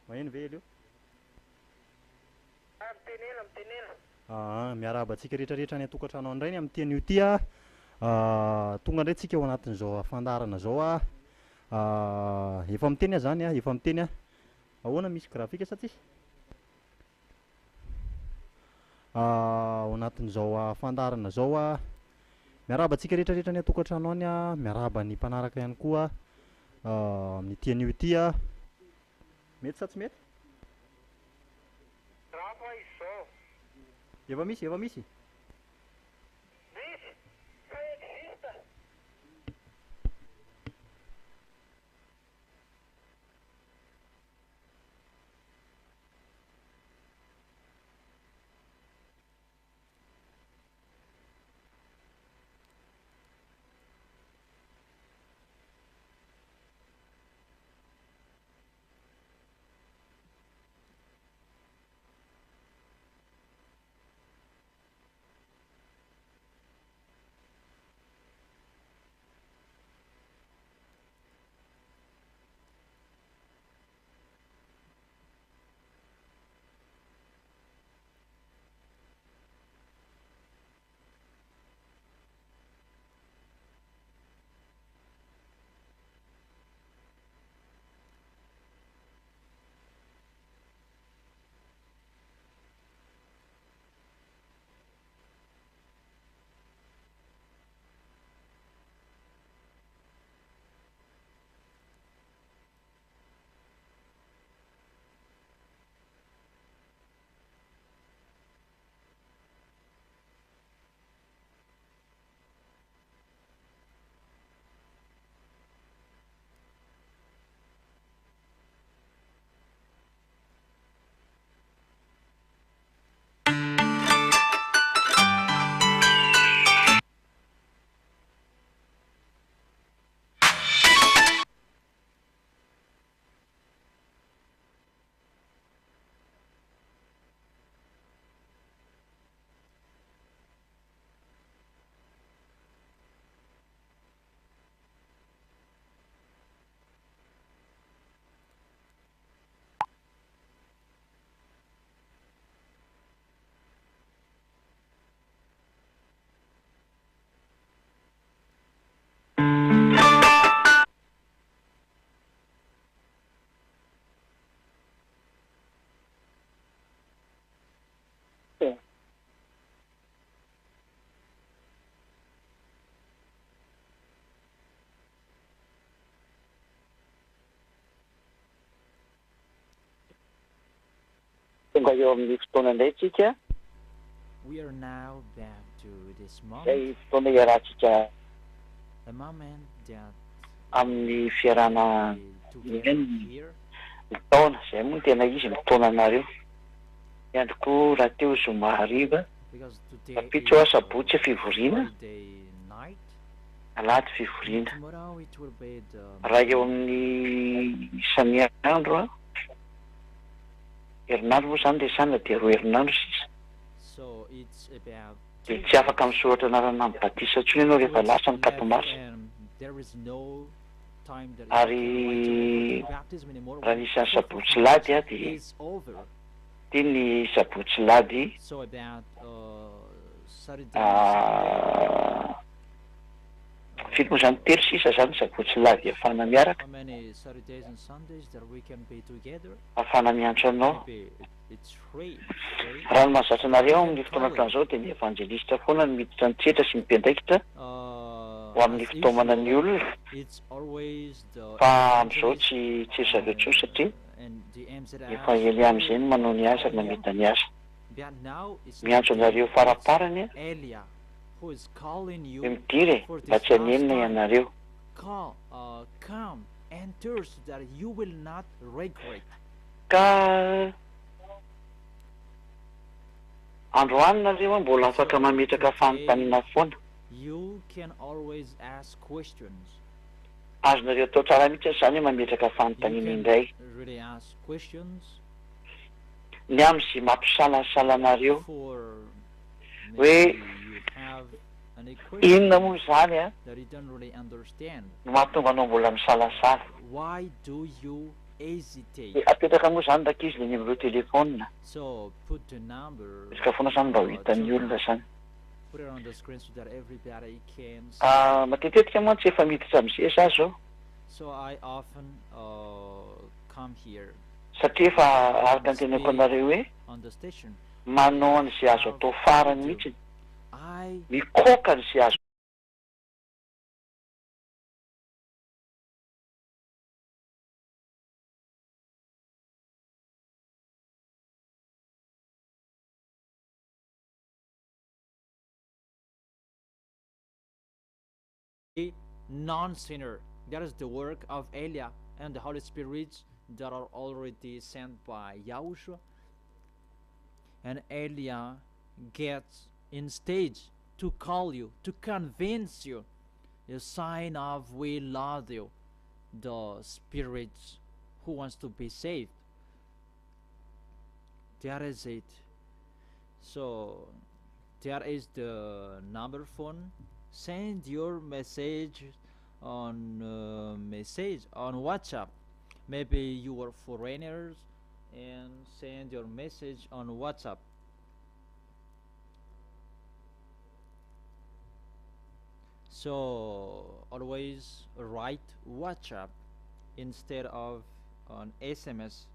Maheno ve io? Miarahaba antsika rehetrarehetra ny atokantrano indray ny amin'ny teny io ty a. Tonga indray tsika ao anatin'izao fandarana zao a. Efa miteny a zany a, efa miteny a. Ahoana misy grafika sa tsisy? Ao anatin'izao fandarana zao a. Miarahaba antsika rehetrarehetra ny atokantrano any a. Miarahaba ny mpanaraka ihany koa amin'ny teny io ty a. Mety sa tsy mety? Efa misy, efa misy. Tonga eo amin'ny fotoana indray tsika. We are now back to this Zay moment, fotoana iarahantsika the moment that amin'ny fiarahana we together ny here. taona zay moa tena izy mitona anareo. Iandroko raha teo zoma hariva, Because today kapitro is sabotsy fivoriana, Friday night. alahady fivoriana. Tomorrow it will be the Raha eo amin'ny isan'andro a, herinandro moa zany le sanina dia roa herinandro sisa. so it's about Dia tsy afaka misoratra anarana amin'ny batisa intsony ianao rehefa lasa ny tapimarsa. and there is no time that Ary baptism anymore. raha nisy ny sabotsy lady a dia Is over. ty ny sabotsy lady So about Saturday and Sunday. filo moa zany telo sisa zany sabotsy lady ahafahana miaraka, How many Saturdays and Sundays that we can be together? ahafahana miantso anao. Maybe it's free. Raha ny mahazatra anareo amin'ny fotoana kan'izao dia ny evangelista foana ny miditra ny tsetra sy mipendaikitra ho amin'ny fitaomana ny olona. It's always the Fa amin'izao tsy zareo tsoa satria and the efa ely amin'izay no manao ny asa, mamita ny asa. But now it's Miantso anareo faraparany a, Elia who is calling hoe you midiry for mba this tsy hanenina last time. ianareo. Come, enter so that you will not regret. Ka androany nareo a mbola afaka mametraka fanontaniana foana. You can always ask questions. Azonareo atao tsara mihitsy zany hoe mametraka You fanontaniana can indray. really ask questions Ny amin'izay mampisalasala for Hoe, maybe you have any inona question moa zany a that you don't really understand. no mahatonga anao mbola misalasala. Why do you hesitate. Dia apetraka moa zany ankizy dia ny amin'ireo telefônina. So put the number, Izy ka foana zany mba ho hitan'ny olona zany. put it on the screen so that everybody can see. Matetetika moa tsy efa miditra amin'izay za zao. So I often come here Satria efa araka ny tenako anareo hoe on the station. manao an'izay azo atao farany mihitsy. I Mikoka an'izay azo. non-sinner. That is the work of Eliah and the Holy Spirit that are already sent by Yahushua. And Eliah gets in stage to call you, to convince you, a sign of we love you, the Spirit who wants to be saved. That is it. So that is the number phone. Send your message on WhatsApp. Maybe you are foreigners and send your message on WhatsApp. So always write WhatsApp instead of on SMS.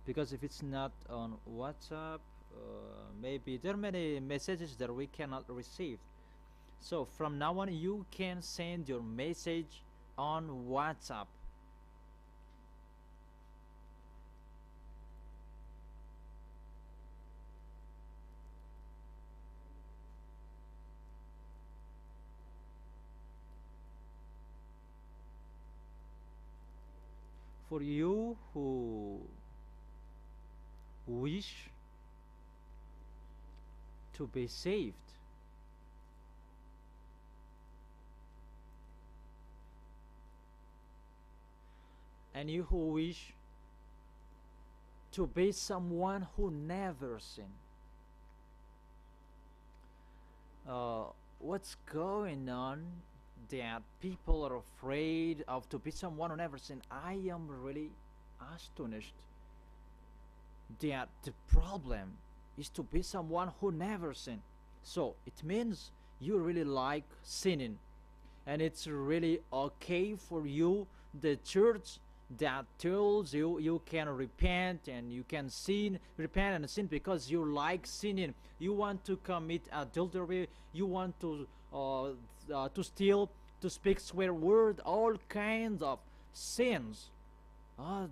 Because if it's not on WhatsApp, maybe there are many messages that we cannot receive. So from now on you can send your message on WhatsApp. For you who wish to be saved, and you who wish to be someone who never sinned, what's going on that people are afraid of to be someone who never sinned? I am really astonished that the problem is to be someone who never sinned. So it means you really like sinning, and it's really okay for you, the church that tells you you can repent and you can repent and sin because you like sinning. You want to commit adultery, you want to steal, to speak swear word, all kinds of sins.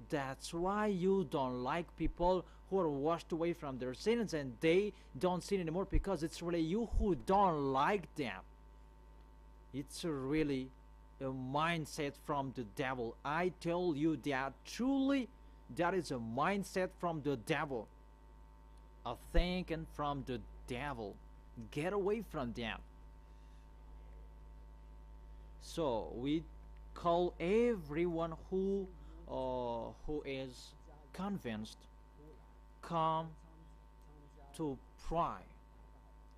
That's why you don't like people who are washed away from their sins and they don't sin anymore, because it's really you who don't like them. It's really a mindset from the devil. I tell you that truly that is a mindset from the devil, a thinking from the devil. Get away from them. So we call everyone who is convinced, come to pray.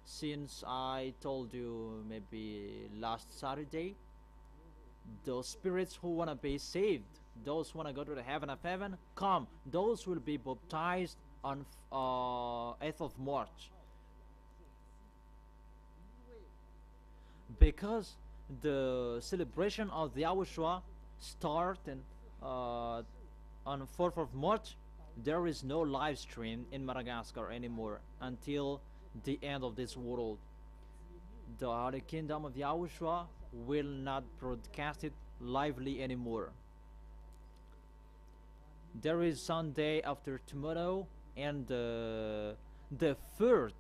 Since I told you maybe last Saturday, those spirits who want to be saved, those who want to go to the heaven of heaven, come. Those will be baptized on 8th of March, because the celebration of the YAHOSHUA start on 4th of March. There is no live stream in Madagascar anymore until the end of this world. The Holy Kingdom of the YAHOSHUA will not broadcast it lively anymore. There is Sunday after tomorrow, and the third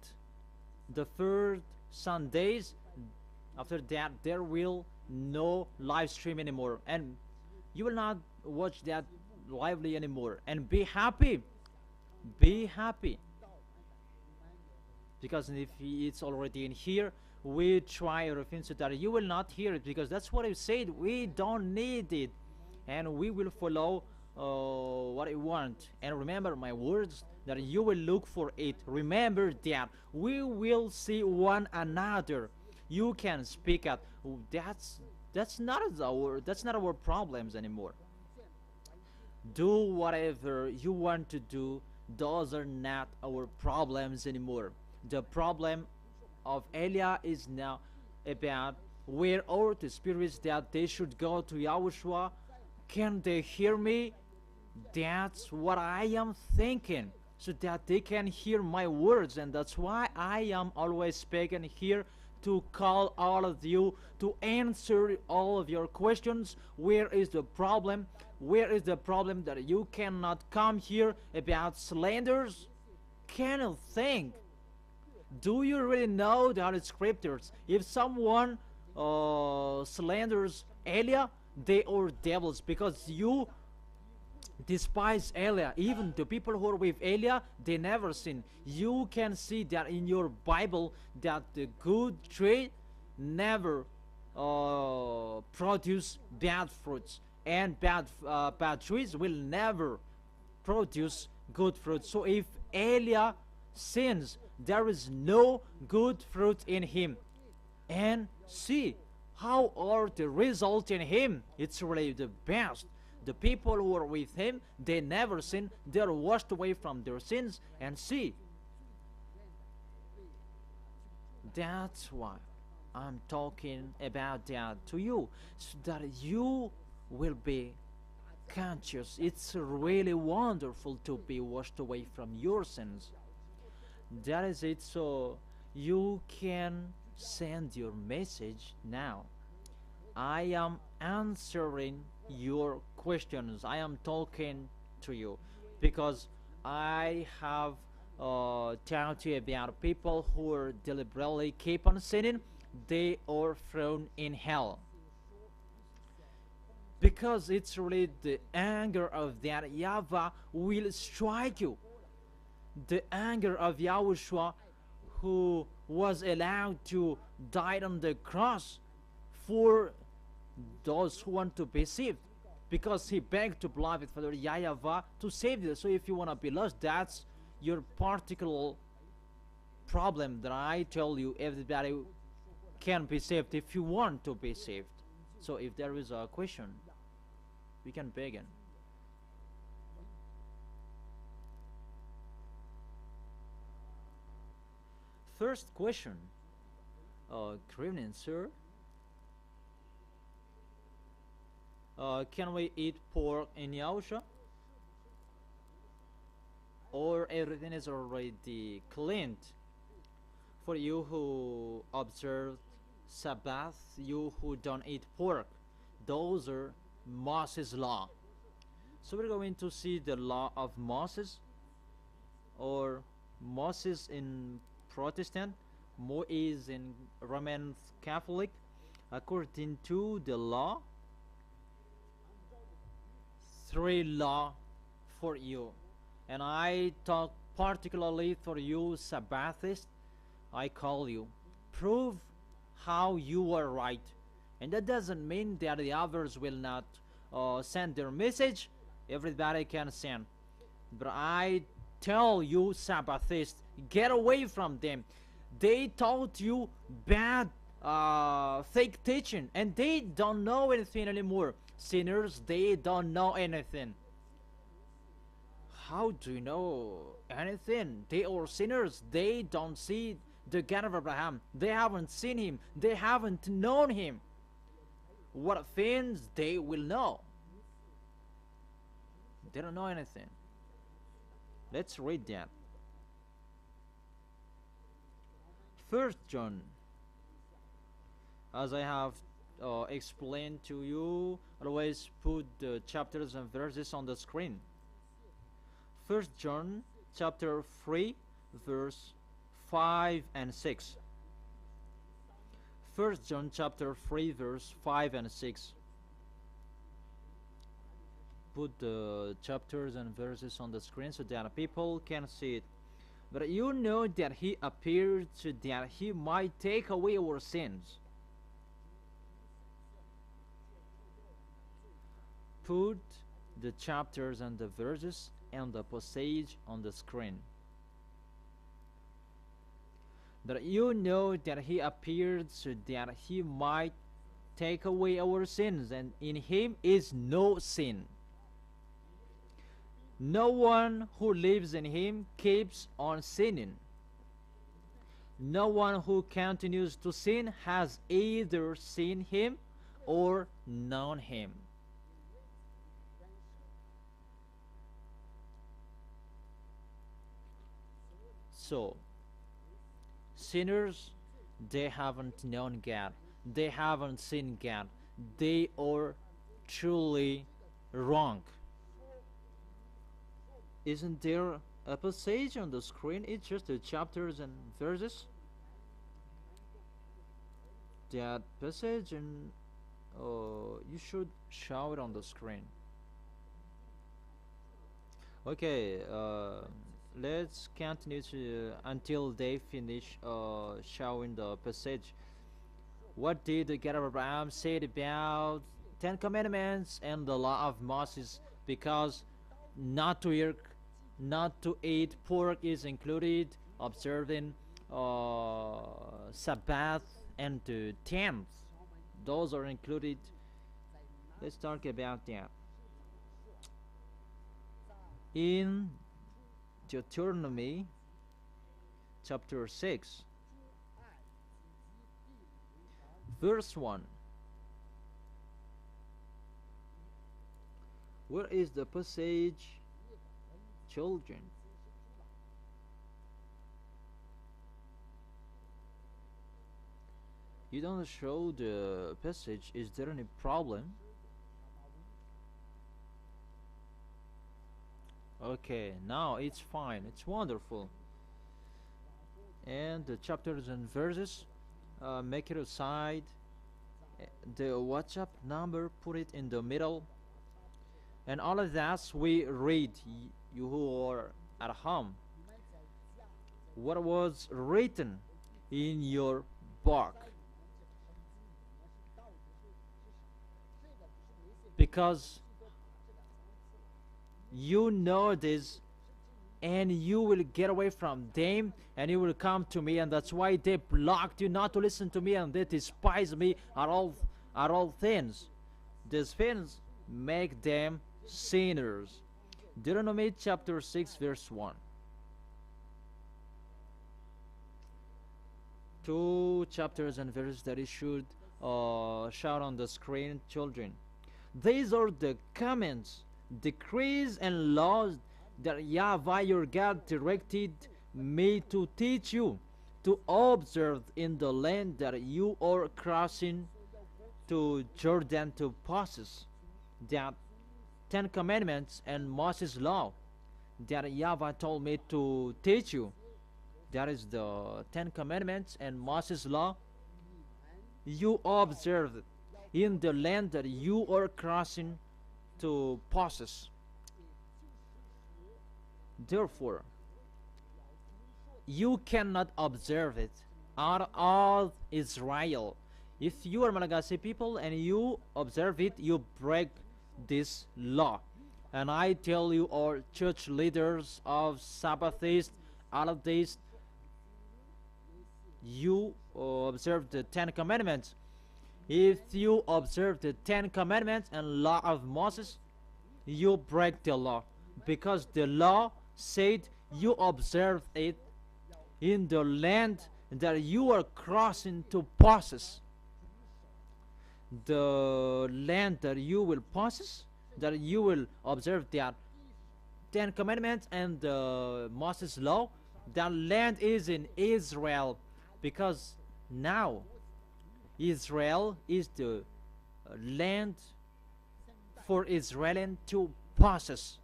Sundays after that there will no live stream anymore, and you will not watch that lively anymore. And be happy, because if it's already in here, we try everything so that you will not hear it, because that's what I said. We don't need it, and we will follow what I want. And remember my words, that you will look for it. Remember that we will see one another. You can speak out. That's That's not our problems anymore. Do whatever you want to do. Those are not our problems anymore. The problem of Elia is now about where are the spirits that they should go to Yahushua. Can they hear me? That's what I am thinking, so that they can hear my words. And that's why I am always speaking here, to call all of you, to answer all of your questions. Where is the problem? Where is the problem that you cannot come here about slanders? Can you think? Do you really know the scriptures? If someone slanders Elia, they are devils, because you despise Elia. Even the people who are with Elia, they never sin. You can see that in your Bible, that the good tree never produce bad fruits, and bad trees will never produce good fruit. So if Elia sins, there is no good fruit in him. And see how are the results in him. It's really the best. The people who are with him, they never sin. They're washed away from their sins. And see, that's why I'm talking about that to you, so that you will be conscious. It's really wonderful to be washed away from your sins. That is it. So you can send your message now. I am answering your questions. I am talking to you because I have talked to you about people who are deliberately keep on sinning. They are thrown in hell, because it's really the anger of that YAHVAH will strike you. The anger of Yahushua, who was allowed to die on the cross for those who want to be saved, because he begged to beloved Father YAHVAH to save you. So if you want to be lost, that's your particular problem that I tell you. Everybody can be saved if you want to be saved. So if there is a question, we can begin. First question. Good evening, sir. Can we eat pork in Yahushua? Or everything is already cleaned? For you who observe Sabbath, you who don't eat pork, those are Moses' law. So we're going to see the law of Moses, or Moses in Protestant, Moise in Roman Catholic. According to the law, 3 law for you. And I talk particularly for you Sabbathists. I call you, prove how you are right. And that doesn't mean that the others will not send their message. Everybody can send. But I tell you Sabbathists, get away from them. They taught you bad fake teaching, and they don't know anything anymore. Sinners, they don't know anything. How do you know anything? They are sinners. They don't see the God of Abraham. They haven't seen him. They haven't known him. What things they will know? They don't know anything. Let's read that. 1 John, as I have explained to you, always put the chapters and verses on the screen. 1 John chapter 3 verse 5 and 6. 1 John chapter 3 verse 5 and 6. Put the chapters and verses on the screen so that people can see it. But you know that he appeared so that he might take away our sins. Put the chapters and the verses and the passage on the screen. But you know that he appeared so that he might take away our sins, and in him is no sin. No one who lives in him keeps on sinning. No one who continues to sin has either seen him or known him. So, sinners, they haven't known God. They haven't seen God. They are truly wrong. Isn't there a passage on the screen? It's just the chapters and verses. That passage, and you should show it on the screen. Okay, let's continue until they finish showing the passage. What did the God of Abraham say about 10 Commandments and the law of Moses? Because not to eat pork is included, observing Sabbath and the 10th. Those are included. Let's talk about that. In Deuteronomy chapter 6, verse 1. Where is the passage, children? You don't show the passage. Is there any problem? Okay, now it's fine. It's wonderful. And the chapters and verses, make it aside. The WhatsApp number, put it in the middle. And all of that we read, you who are at home. What was written in your book? Because you know this, and you will get away from them, and you will come to me, and that's why they blocked you not to listen to me, and they despise me at all things. These things make them sinners. Deuteronomy chapter 6 verse 1. 2 chapters and verses that it should shout on the screen, children. These are the commands, decrees, and laws that YAHVAH your God directed me to teach you, to observe in the land that you are crossing to Jordan to possess. That 10 Commandments and Moses' law that YAHVAH told me to teach you. That is the 10 Commandments and Moses' law. You observe it in the land that you are crossing to possess. Therefore, you cannot observe it out of Israel. If you are Malagasy people and you observe it, you break this law. And I tell you, all church leaders of Sabbathists, all of these, you observe the 10 Commandments. If you observe the 10 Commandments and law of Moses, you break the law, because the law said you observe it in the land that you are crossing to possess. The land that you will possess, that you will observe the 10 Commandments and the Moses law, that land is in Israel, because now Israel is the land for Israelians to possess.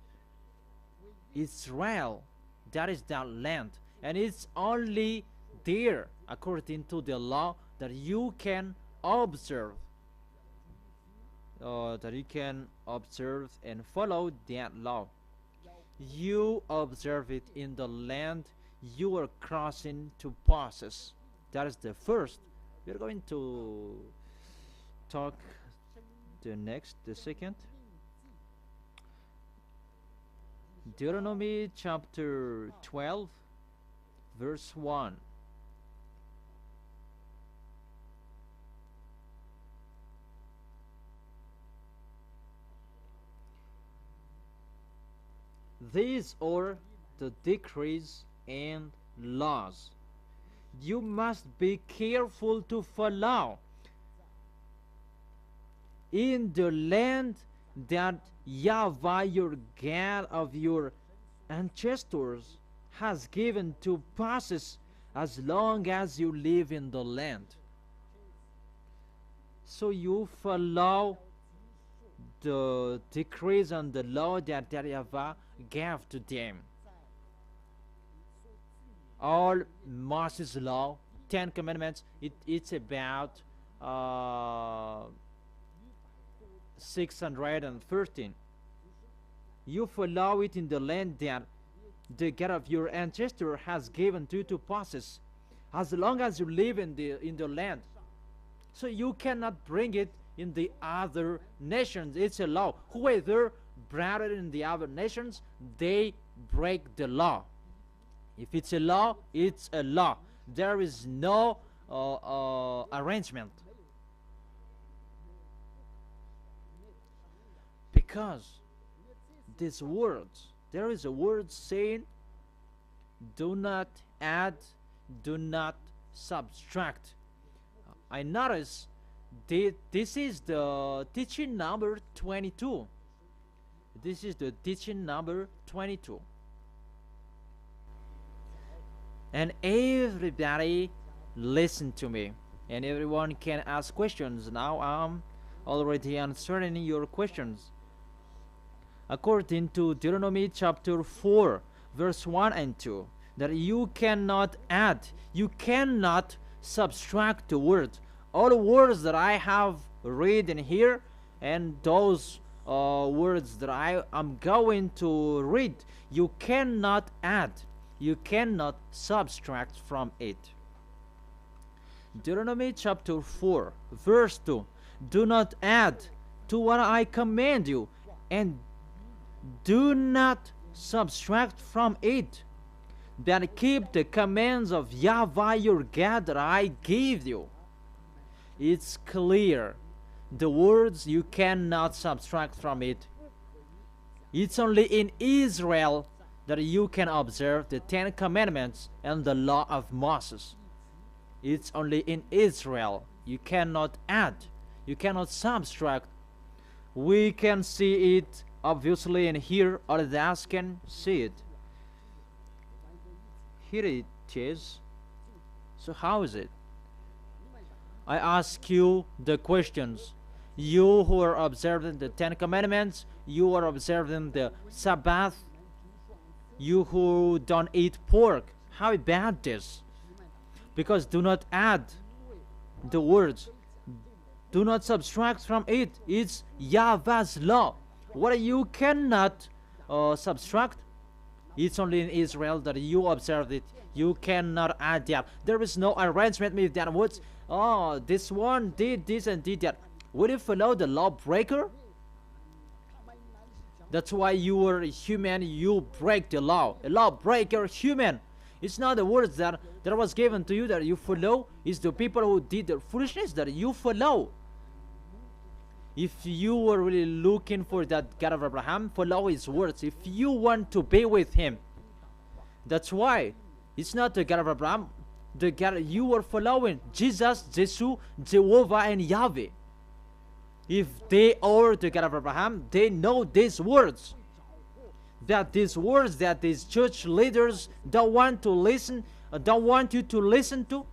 Israel, that is that land, and it's only there according to the law that you can observe, and follow that law. You observe it in the land you are crossing to possess. That is the first. We're going to talk the second. Deuteronomy chapter 12 verse 1. These are the decrees and laws. You must be careful to follow in the land that YAHVAH, your God of your ancestors, has given to possess as long as you live in the land. So you follow the decrees and the law that YAHVAH gave to them. All Moses' law, 10 commandments, it's about 613. You follow it in the land that the God of your ancestor has given to you to possess, as long as you live in the land. So you cannot bring it in the other nations. It's a law. Whoever brought it in the other nations, they break the law. If it's a law, it's a law. There is no arrangement. Because these words, there is a word saying, do not add, do not subtract. I notice this is the teaching number 22. This is the teaching number 22. And everybody listen to me, and everyone can ask questions. Now I'm already answering your questions. According to Deuteronomy chapter 4 verse 1 and 2, that you cannot add, you cannot subtract the words. All the words that I have read in here, and those words that I am going to read, you cannot add, you cannot subtract from it. Deuteronomy chapter 4 verse 2, do not add to what I command you, and do not subtract from it, but keep the commands of YAHVAH your God that I gave you. It's clear. The words you cannot subtract from it. It's only in Israel that you can observe the 10 commandments and the law of Moses. It's only in Israel. You cannot add, you cannot subtract. We can see it obviously in here, others can see it. Here it is. So how is it? I ask you the questions. You who are observing the 10 commandments, you are observing the Sabbath, you who don't eat pork, how about this? Because do not add the words, do not subtract from it. It's YAHVAH's law. What you cannot subtract, it's only in Israel that you observe it. You cannot add that. There is no arrangement with that words. Oh, this one did this and did that. Would you follow the lawbreaker? That's why you are human, you break the law. A lawbreaker, human. It's not the words that was given to you that you follow. It's the people who did the foolishness that you follow. If you were really looking for that God of Abraham, follow his words. If you want to be with him, that's why it's not the God of Abraham, the God you are following, Jesus, Jesus, Jehovah, and Yahweh. If they are the God of Abraham, they know these words. That these words that these church leaders don't want to listen, don't want you to listen to.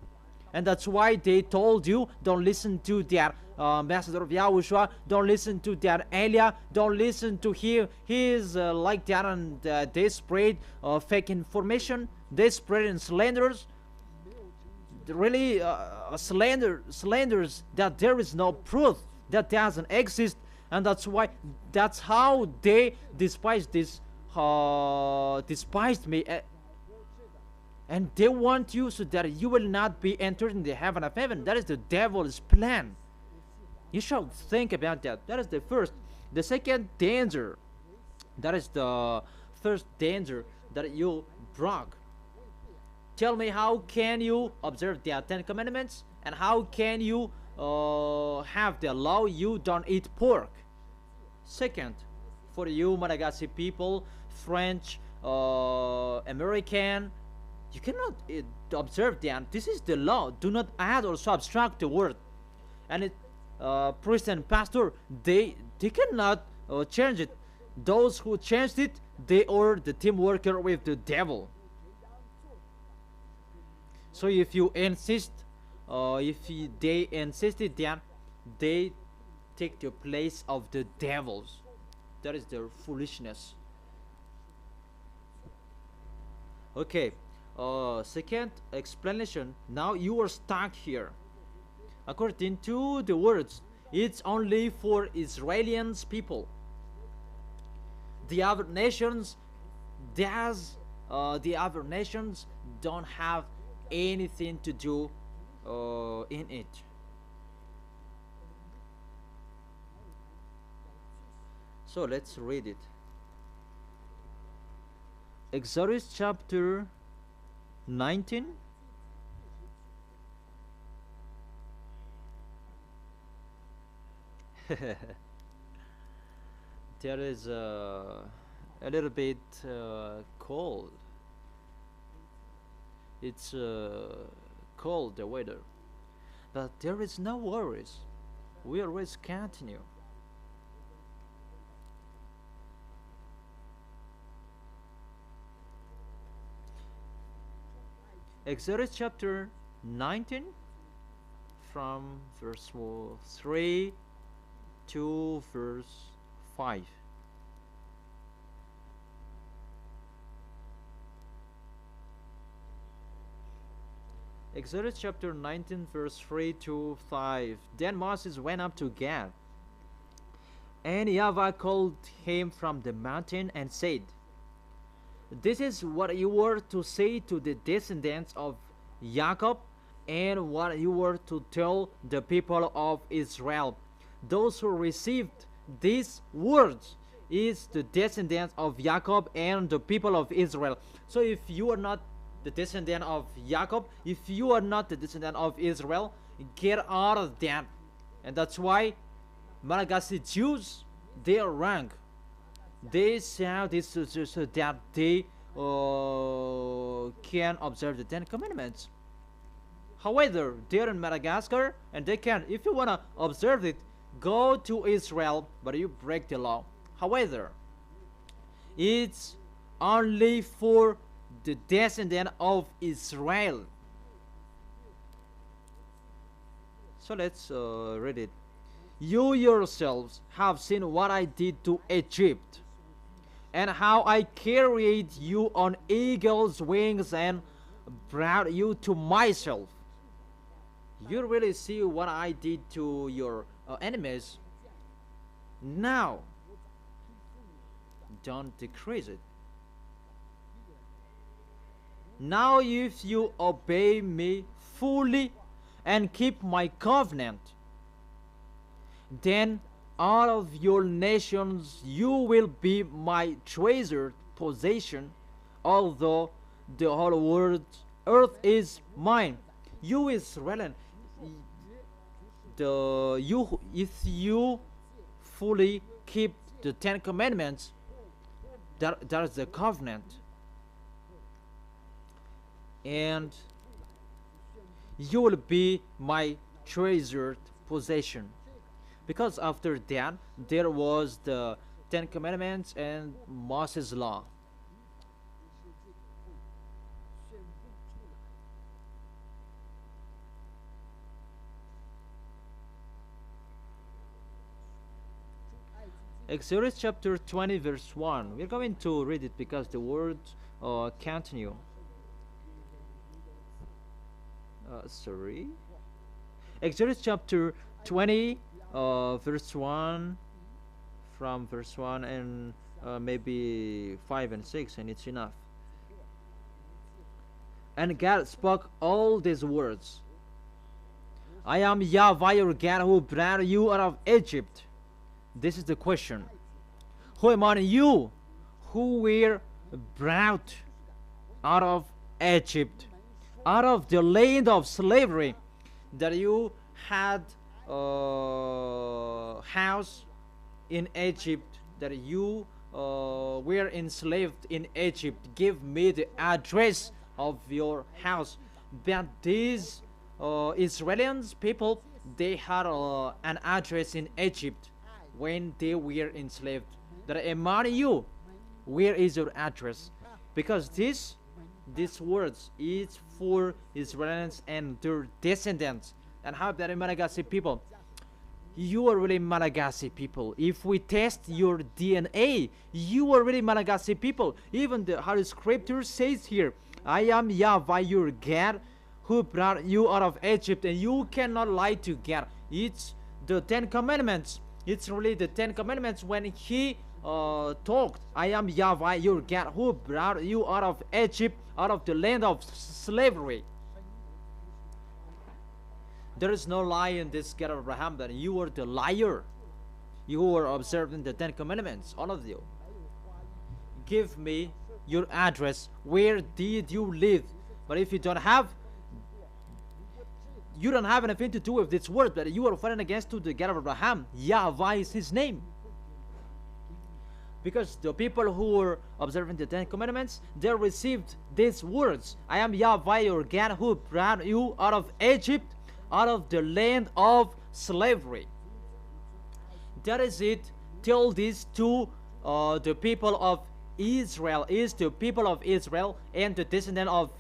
And that's why they told you, don't listen to their ambassador of Yahushua, don't listen to their Elia, don't listen to him. He is like that, and they spread fake information, they spread slanders. Really slanders that there is no proof, that doesn't exist, and that's how they despised me, and they want you so that you will not be entered in the heaven of heaven. That is the devil's plan. You should think about that. That is the first. The second danger, that is the first danger that you brought. Tell me, how can you observe the 10 commandments, and how can you have the law you don't eat pork? Second, for you Malagasy people, French, American. You cannot observe that. This is the law. Do not add or subtract the word. And priest and pastor, they cannot change it. Those who changed it, they are the team worker with the devil. So if you insist, they insisted that, they take the place of the devils. That is their foolishness. Okay, second explanation. Now you are stuck here. According to the words, it's only for Israelians people. The other nations, the other nations don't have anything to do in it. So let's read it. Exodus chapter 19. There is a little bit cold. It's cold, the weather, but there is no worries. We always continue. Exodus chapter 19 from verse 3 to verse 5. Exodus chapter 19 verse 3 to 5. Then Moses went up to Gad, and YAHVAH called him from the mountain and said, "This is what you were to say to the descendants of Jacob, and what you were to tell the people of Israel. Those who received these words is the descendants of Jacob and the people of Israel." So if you are not the descendant of Jacob, if you are not the descendant of Israel, get out of that. And that's why Malagasy Jews, they are wrong. They say this so that they can observe the Ten Commandments. However, they're in Madagascar and they can. If you want to observe it, go to Israel, but you break the law. However, it's only for the descendant of Israel. So let's read it. You yourselves have seen what I did to Egypt, and how I carried you on eagle's wings and brought you to myself. You really see what I did to your enemies. Now, don't decrease it. Now if you obey me fully and keep my covenant, then out of your nations you will be my treasured possession, although the whole earth is mine. You Israel, if you fully keep the Ten Commandments, that is the covenant, and you will be my treasured possession. Because after that there was the Ten Commandments and Moses' law. Exodus chapter 20 verse 1. We're going to read it because the words continue. Exodus chapter 20 verse 1, from verse 1 and maybe 5 and 6, and it's enough. And God spoke all these words. I am YAHVAH your God, who brought you out of Egypt. This is the question. Who among you who were brought out of Egypt, out of the land of slavery, that you had house in Egypt, that you were enslaved in Egypt, give me the address of your house. But these Israelians people, they had an address in Egypt when they were enslaved. That among you, where is your address? Because these words is for Israelites and their descendants. And how about the Malagasy people? You are really Malagasy people. If we test your DNA, you are really Malagasy people. Even how the scripture says here, I am YAHVAH your God, who brought you out of Egypt, and you cannot lie to God. It's the 10 Commandments. It's really the 10 Commandments when he talked, I am YAHVAH your God, who brought you out of Egypt, out of the land of slavery. There is no lie in this God of Abraham that you are the liar. You are observing the 10 Commandments, all of you. Give me your address. Where did you live? But if you don't have, you don't have anything to do with this word that you are fighting against to the God of Abraham. YAHVAH is his name. Because the people who were observing the 10 Commandments, they received these words. I am YAHVAH your God, who brought you out of Egypt, out of the land of slavery. That is it. Tell this to the people of Israel. Is the people of Israel and the descendant of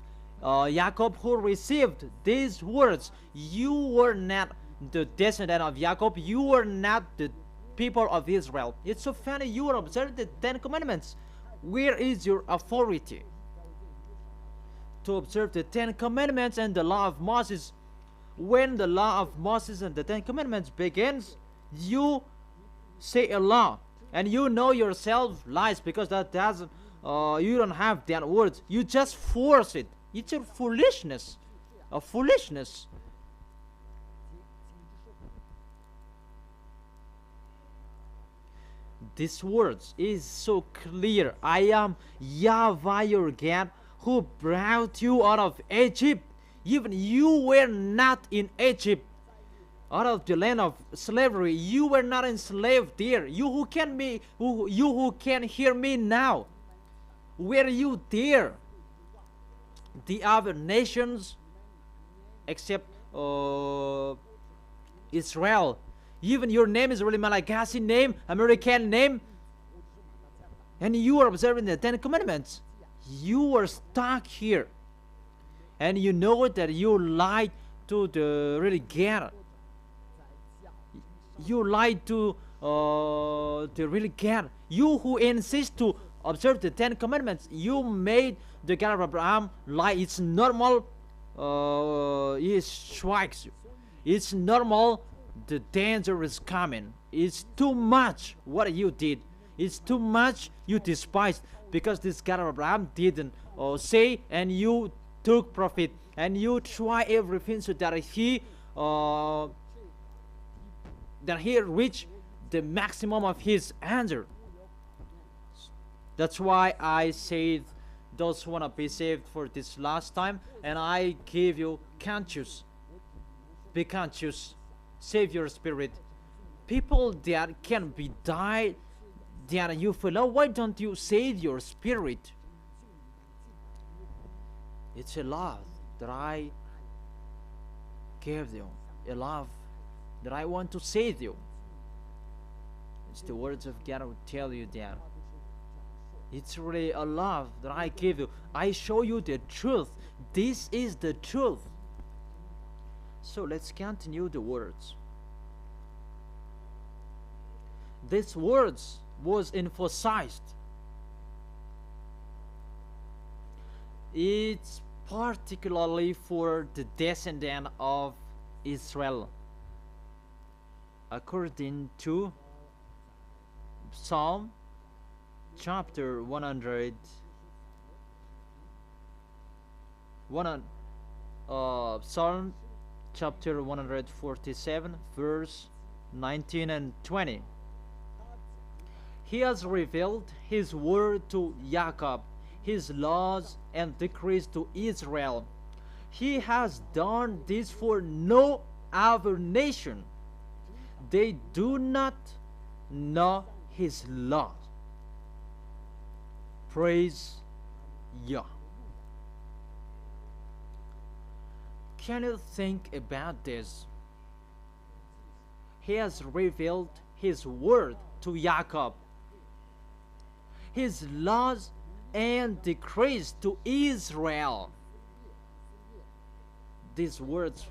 Jacob who received these words. You were not the descendant of Jacob. You were not the people of Israel. It's so funny. You are observing the 10 Commandments. Where is your authority to observe the 10 Commandments and the law of Moses? When the law of Moses and the 10 Commandments begins, you say a law and you know yourself lies, because that doesn't you don't have that words. You just force it. It's a foolishness. A foolishness. These words is so clear. I am YAHVAH your God, who brought you out of Egypt. Even you were not in Egypt, out of the land of slavery. You were not enslaved there. You who can hear me now, were you there? The other nations, except Israel. Even your name is really Malagasy name, American name, and you are observing the 10 Commandments. You are stuck here. And you know that you lied to the really God. You lied to the really God. You who insist to observe the 10 Commandments, you made the God of Abraham lie. It's normal. He strikes you. It's normal. The danger is coming. It's too much what you did. It's too much you despised, because this God of Abraham didn't say, and you took profit, and you try everything so that he reached the maximum of his anger. That's why I said those who want to be saved for this last time, and I give you conscious, be conscious, save your spirit. People that can be died, that you feel, oh, why don't you save your spirit? It's a love that I gave you, a love that I want to save you. It's the words of God will tell you that. It's really a love that I give you. I show you the truth. This is the truth. So let's continue the words. These words was emphasized. It's particularly for the descendant of Israel, according to Psalm chapter 100, Psalm chapter 147, verse 19 and 20. He has revealed his word to Jacob, his laws and decrees to Israel. He has done this for no other nation. They do not know his laws. Praise Yah. Can you think about this? He has revealed His word to Jacob, His laws and decrees to Israel. These words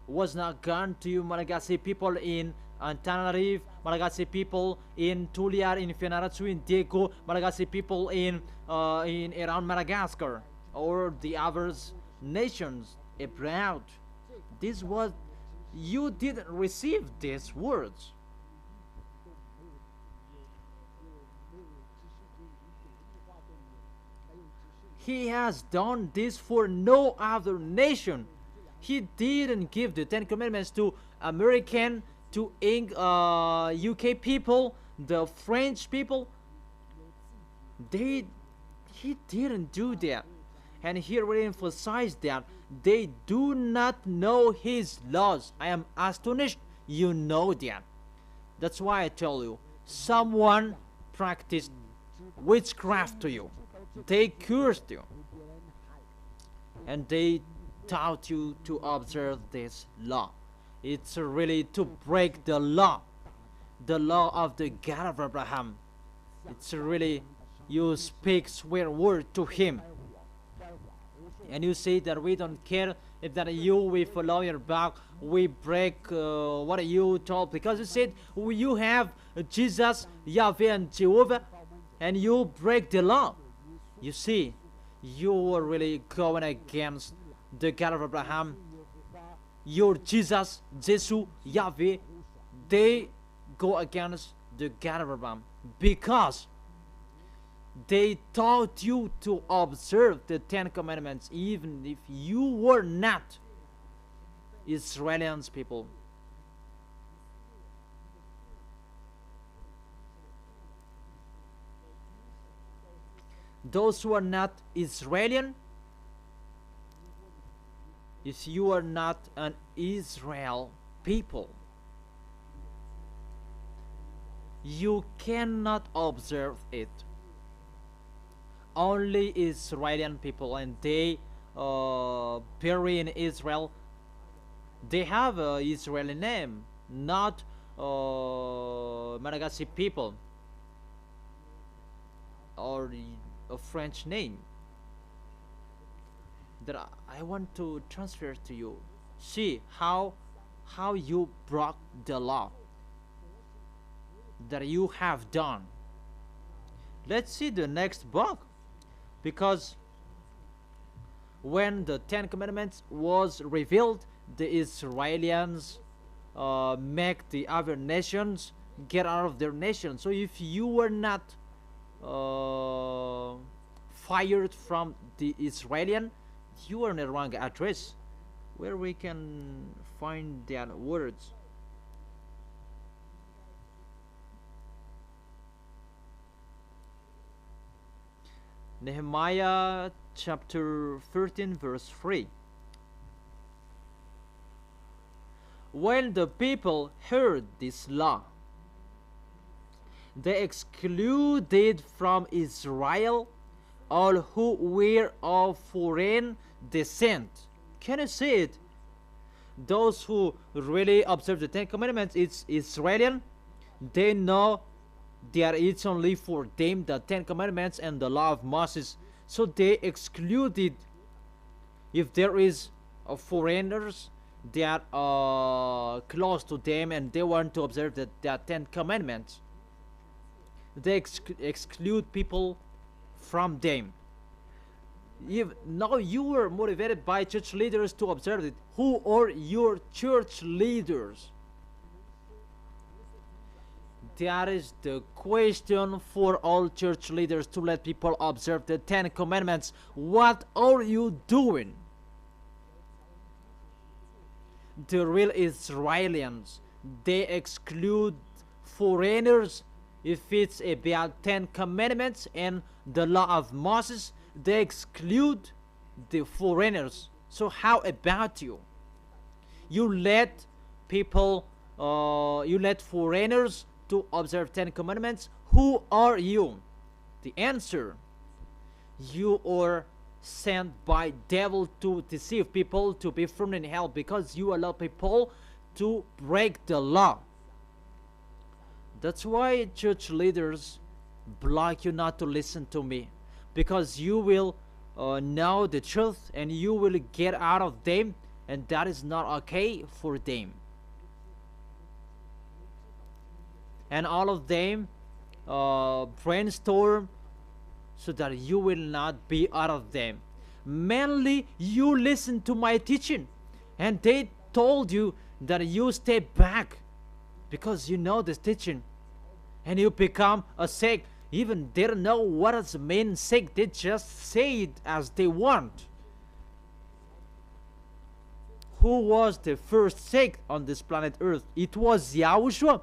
was not gone to you Malagasy people in Antananarivo, Malagasy people in Tuliar, in Fianarantsoa, in Diego, Malagasy people in around Madagascar, or the others nations abroad. This was, you didn't receive these words. He has done this for no other nation. He didn't give the 10 Commandments to American, to UK people, the French people. He didn't do that. And he really emphasized that they do not know His laws. I am astonished you know that. That's why I tell you, someone practiced witchcraft to you. They cursed you. And they taught you to observe this law. It's really to break the law of the God of Abraham. It's really, you speak swear word to Him, and you say that we don't care if that we follow your back, we break what you told, because you said you have Jesus, Yahweh and Jehovah, and you break the law. You see, you are really going against the God of Abraham. Your Jesus, Jesus, Yahweh, they go against the God of Abraham, because they taught you to observe the 10 Commandments even if you were not Israelians people. Those who are not Israelian, if you are not an Israel people, you cannot observe it. Only Israelian people, and they bury in Israel. They have a Israeli name, not Malagasy people or a French name. That I want to transfer to you. See how you broke the law that you have done. Let's see the next book, because when the 10 Commandments was revealed, the Israelians make the other nations get out of their nation. So if you were not fired from the Israelian, you are in the wrong address. Where we can find that words? Nehemiah chapter 13 verse 3. When the people heard this law, they excluded from Israel all who were of foreign descent. Can you see it? Those who really observe the 10 Commandments, it's Israelian. They know that it's only for them, the 10 Commandments and the law of Moses. So they excluded, if there is foreigners that are close to them and they want to observe the 10 Commandments, they exclude people from them. If now you were motivated by church leaders to observe it, who are your church leaders? That is the question for all church leaders, to let people observe the 10 Commandments. What are you doing? The real Israelians, they exclude foreigners. If it's about 10 Commandments and the law of Moses, they exclude the foreigners. So how about you? You let people, you let foreigners to observe 10 Commandments. Who are you? the answer. You are sent by devil to deceive people to be thrown in hell, because you allow people to break the law. That's why church leaders block you not to listen to me, because you will know the truth and you will get out of them, and that is not okay for them. And all of them brainstorm so that you will not be out of them. Mainly, you listen to my teaching, and they told you that you stay back because you know this teaching, and you become a sect. Even they don't know what is the main sect, they just say it as they want. Who was the first sect on this planet Earth? It was Yahushua,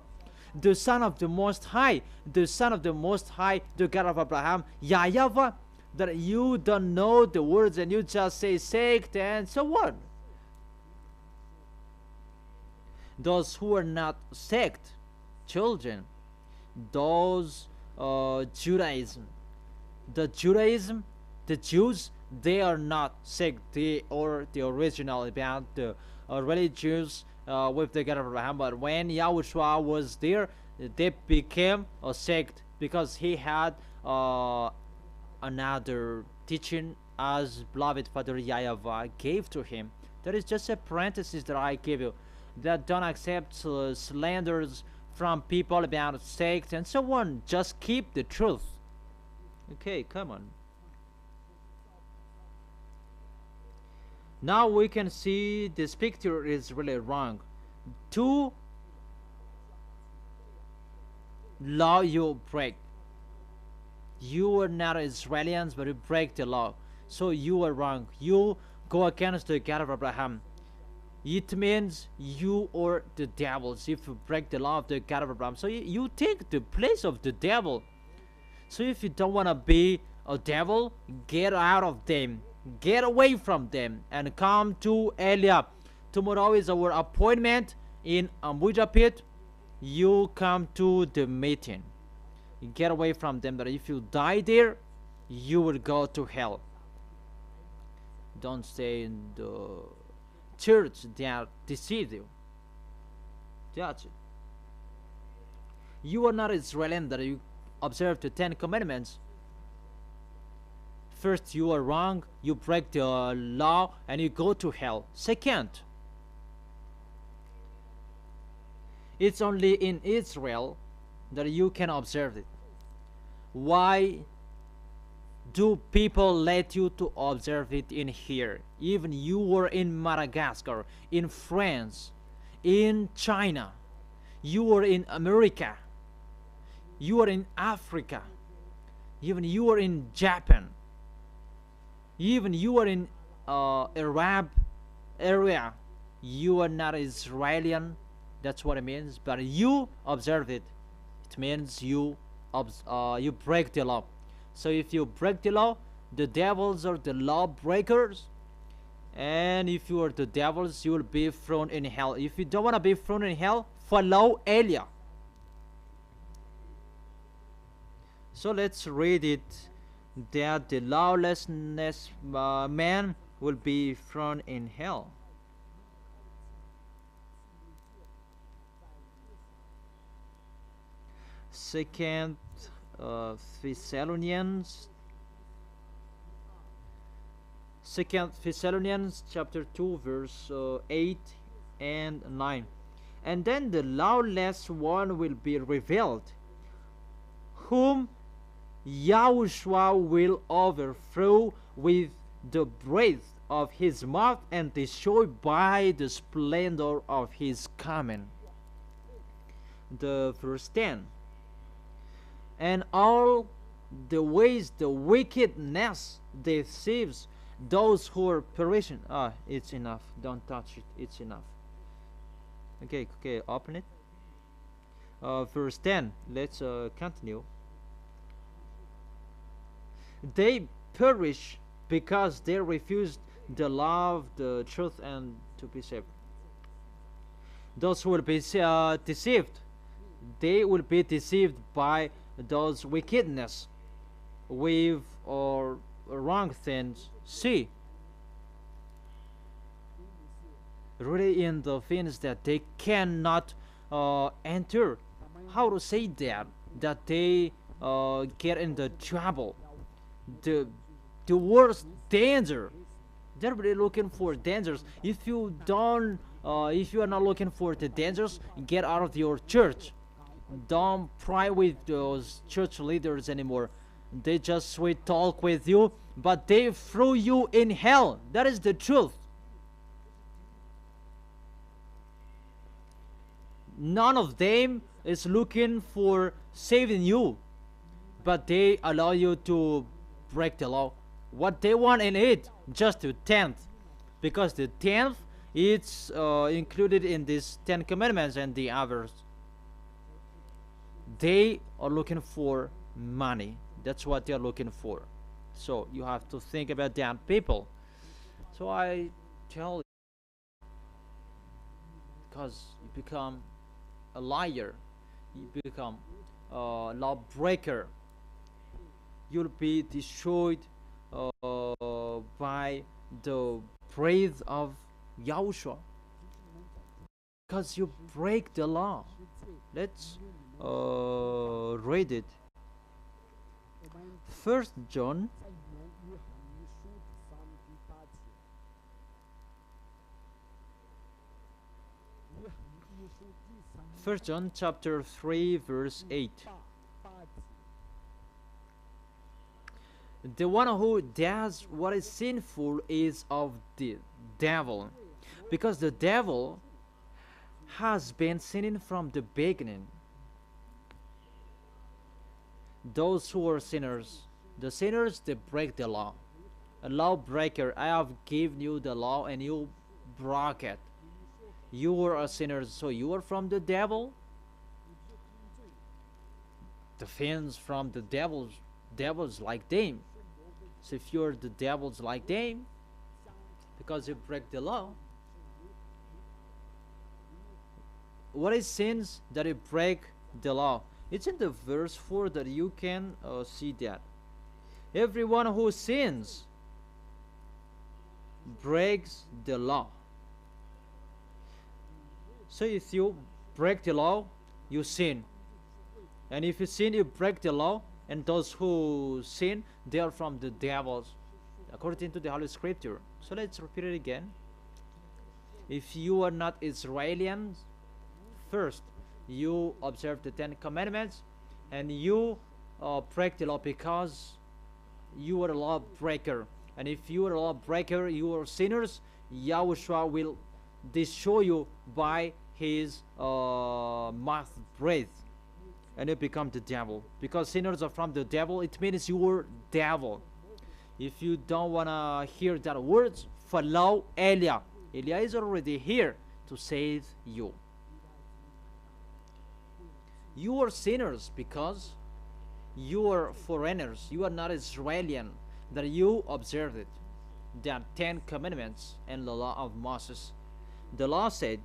the Son of the Most High, the Son of the Most High, the God of Abraham, YAHVAH. That you don't know the words and you just say sect and so on. Those who are not sect children, those Judaism, the Jews, they are not sect. They are the original about the religious with the God of Abraham. But when Yahushua was there, they became a sect because he had another teaching as beloved Father YAHVAH gave to him. That is just a parenthesis that I give you. That don't accept slanders from people about sects and so on. Just keep the truth. Okay, come on. Now we can see this picture is really wrong. Two law you break. You are not Israelians, but you break the law. So you are wrong. You go against the God of Abraham. It means you are the devils if you break the law of the God of Abraham. So you take the place of the devil. So if you don't want to be a devil, get out of them. Get away from them and come to Eliab. Tomorrow is our appointment in Ambuja Pit. You come to the meeting. Get away from them, that if you die there, you will go to hell. Don't stay in the church that deceive you. That's it. You are not Israelian that you observe the 10 commandments. First, you are wrong, you break the law, and you go to hell. Second, it's only in Israel that you can observe it. Why do people let you to observe it in here? Even you were in Madagascar, in France, in China, you were in America, you were in Africa, even you were in Japan, even you are in Arab area. You are not Israelian, that's what it means, but you observe it. It means you break the law. So if you break the law, the devils are the law breakers, and if you are the devils, you will be thrown in hell. If you don't want to be thrown in hell, follow Elia. So let's read it, that the lawlessness man will be thrown in hell. Second Thessalonians chapter 2 verse 8 and 9. And then the lawless one will be revealed, whom Yahushua will overthrow with the breath of his mouth and destroy by the splendor of his coming. The verse 10. And all the ways the wickedness deceives those who are perishing. It's enough. Don't touch it. It's enough. Okay, open it. Verse 10. Let's continue. They perish because they refused the love, the truth, and to be saved. Those who will be deceived, they will be deceived by those wickedness. with wrong things. See, really in the things that they cannot enter. How to say that they get into trouble, the worst danger. They're really looking for dangers. If you don't, if you are not looking for the dangers, get out of your church. Don't pray with those church leaders anymore. They just sweet talk with you, but they throw you in hell. That is the truth. None of them is looking for saving you, but they allow you to break the law. What they want in it, just the 10th, because the 10th it's included in these 10 commandments and the others. They are looking for money. That's what they're looking for. So you have to think about that, people. So I tell you, because you become a liar, you become a lawbreaker, you'll be destroyed by the breath of Yahushua, because you break the law. Let's read it. 1 John 1 John chapter 3 verse 8. The one who does what is sinful is of the devil, because the devil has been sinning from the beginning. Those who are sinners, the sinners, they break the law. A lawbreaker, I have given you the law and you broke it. You were a sinner, so you are from the devil. The fins from the devils like them. So if you're the devils like them, because you break the law, what is sins that you break the law? It's in the verse 4 that you can see that. Everyone who sins breaks the law. So if you break the law, you sin. And if you sin, you break the law. And those who sin, they are from the devils, according to the Holy Scripture. So let's repeat it again. If you are not Israelians, first, you observe the 10 commandments, and you break the law because you are a lawbreaker. And if you are a lawbreaker, you are sinners, Yahushua will destroy you by his mouth breath, and you become the devil. Because sinners are from the devil, it means you are devil. If you don't want to hear that words, follow Eliah. Eliah is already here to save you. You are sinners because you are foreigners. You are not Israelian, that you observed it. There are 10 commandments and the law of Moses. The law said,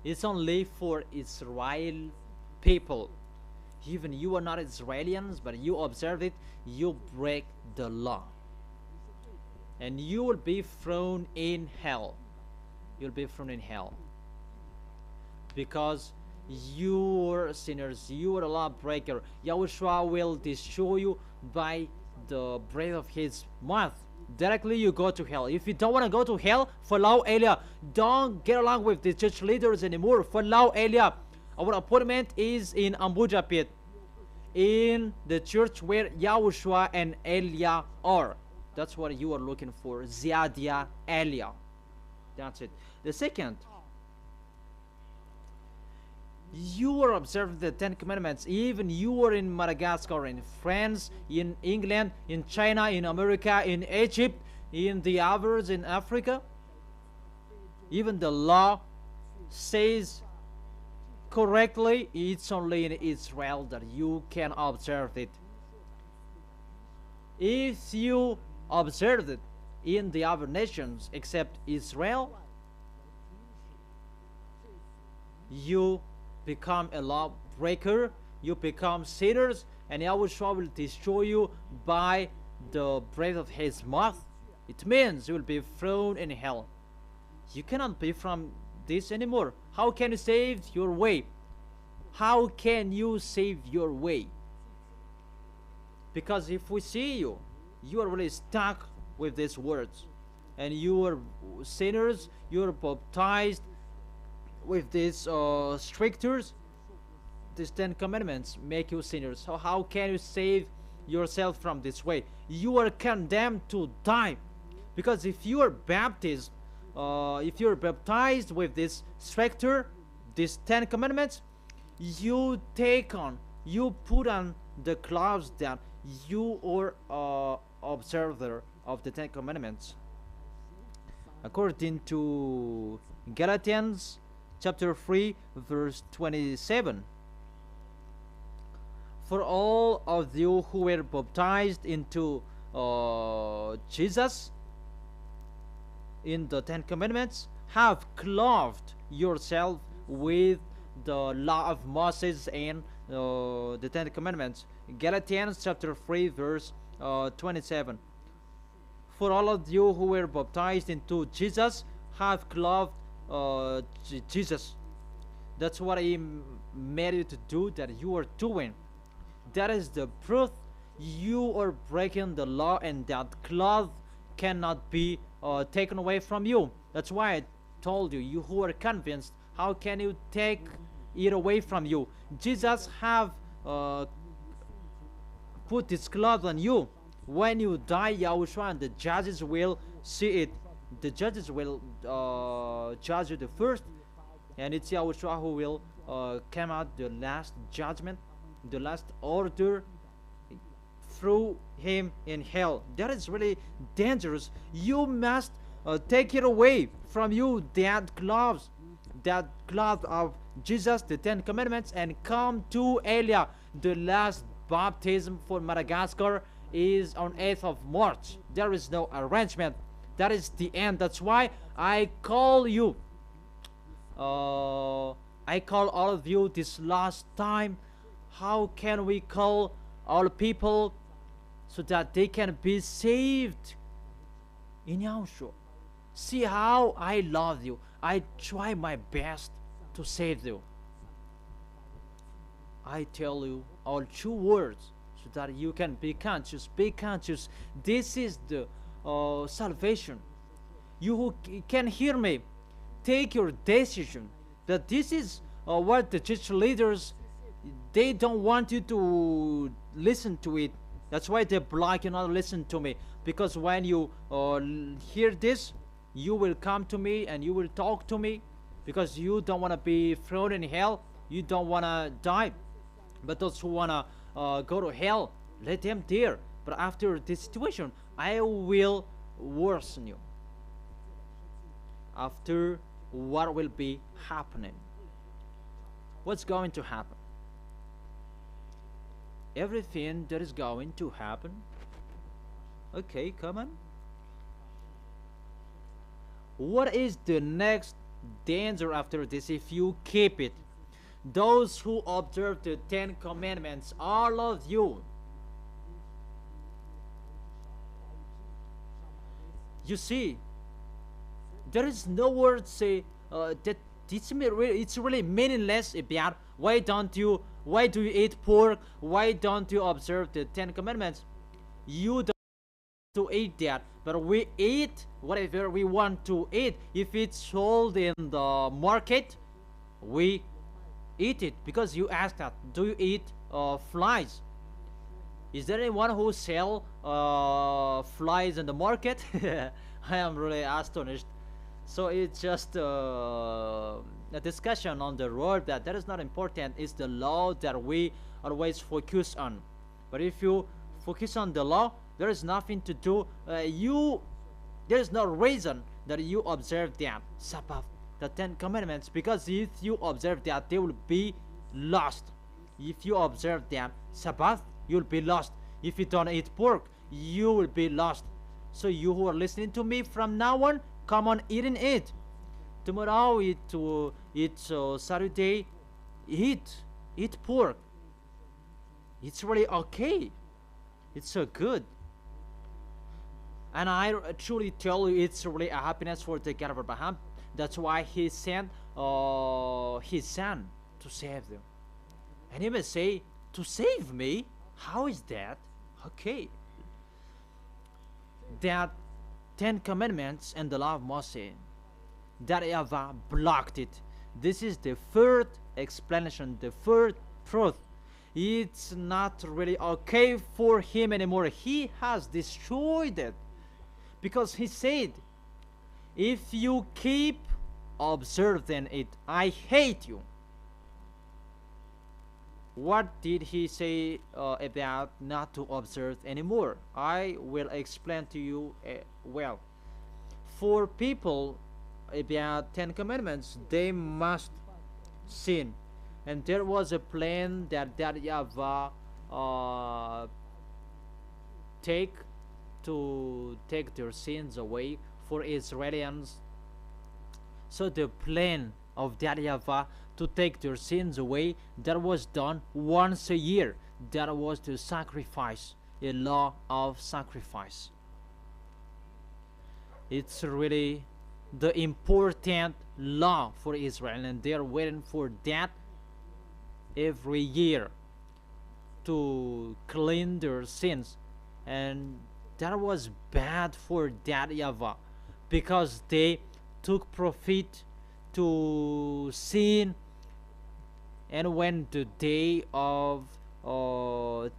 it's only for Israel people. Even you are not Israelians, but you observe it, you break the law. And you will be thrown in hell. You'll be thrown in hell. Because you are sinners, you are a lawbreaker. Yahushua will destroy you by the breath of his mouth. Directly you go to hell. If you don't want to go to hell, follow Eliah. Don't get along with the church leaders anymore. Follow Eliah. Our appointment is in Ambuja Pit, in the church where Yahushua and Eliah are. That's what you are looking for. ZHYAH, Eliah. That's it. The second, you are observing the 10 commandments. Even you are in Madagascar, in France, in England, in China, in America, in Egypt, in the others in Africa. Even the law says correctly, it's only in Israel that you can observe it. If you observe it in the other nations except Israel, you become a lawbreaker, you become sinners, and Yahushua will destroy you by the breath of his mouth. It means you will be thrown in hell. You cannot be from this anymore. How can you save your way? How can you save your way? Because if we see you, you are really stuck with these words, and you are sinners, you are baptized with these strictures. These 10 commandments make you sinners. So how can you save yourself from this way? You are condemned to die, because if you are baptized, with this stricture, these 10 commandments, you put on the clothes that you are observer of the 10 commandments. According to Galatians chapter 3 verse 27, for all of you who were baptized into Jesus in the 10 commandments have clothed yourself with the law of Moses and the 10 commandments. Galatians chapter 3 verse 27. For all of you who were baptized into Jesus have clothed Jesus. That's what he made you to do, that you are doing. That is the proof you are breaking the law, and that cloth cannot be taken away from you. That's why I told you, you who are convinced, how can you take it away from you? Jesus have put this cloth on you. When you die, Yahushua and the judges will see it. The judges will judge you the first, and it's Yahushua who will come out the last judgment, the last order, through him in hell. That is really dangerous. You must take it away from you, that cloth of Jesus, the 10 commandments, and come to Elia. The last baptism for Madagascar is on 8th of March. There is no arrangement. That is the end. That's why I call you. I call all of you this last time. How can we call all people so that they can be saved in Yahushua? See how I love you. I try my best to save you. I tell you all true words so that you can be conscious. Be conscious. This is the salvation. You who can hear me, take your decision. That this is what the church leaders, they don't want you to listen to it. That's why they block you not listen to me. Because when you hear this, you will come to me and you will talk to me, because you don't want to be thrown in hell. You don't want to die. But those who want to go to hell, let them there. But after this situation, I will worsen you. After what will be happening? What's going to happen? Everything that is going to happen. Okay, come on. What is the next danger after this if you keep it? Those who observe the 10 commandments, all of you. You see, there is no word say that it's really meaningless about why do you eat pork? Why don't you observe the 10 commandments? You don't to eat that, but we eat whatever we want to eat. If it's sold in the market, we eat it, because you asked that, do you eat flies? Is there anyone who sell flies in the market? I am really astonished. So it's just a discussion on the road that is not important. It's the law that we always focus on. But if you focus on the law, there is nothing to do. There is no reason that you observe that Sabbath, the 10 commandments, because if you observe that, they will be lost. If you observe them Sabbath, you'll be lost. If you don't eat pork, you will be lost. So you who are listening to me, from now on, come on eating it. Tomorrow it's Saturday, eat pork. It's really okay. It's so good. And I truly tell you, it's really a happiness for the God of Abraham. That's why he sent his son to save them. And he may say, to save me? How is that? Okay. That 10 commandments and the law of Moses, that YAHVAH blocked it. This is the third explanation, the third truth. It's not really okay for him anymore. He has destroyed it. Because he said, if you keep observing it, I hate you. What did he say about not to observe anymore? I will explain to you well. For people, about 10 commandments, they must sin. And there was a plan that YAHVAH take their sins away for Israelians. So the plan of YAHVAH to take their sins away, that was done once a year. That was the sacrifice, a law of sacrifice. It's really the important law for Israel, and they're waiting for that every year to clean their sins. And that was bad for YAHVAH, because they took profit to sin. And when the day of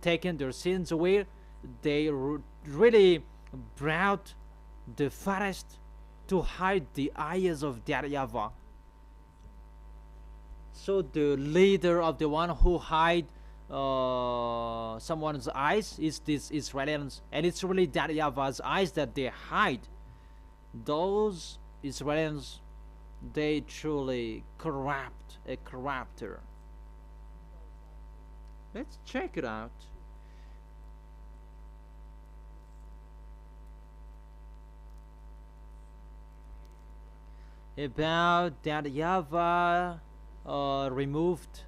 taking their sins away, they really brought the forest to hide the eyes of YAHVAH. So the leader of the one who hide someone's eyes is these Israelians, and it's really YAHVAH's eyes that they hide. Those Israelians, they truly corrupt, a corrupter. Let's check it out. About that YAHVAH removed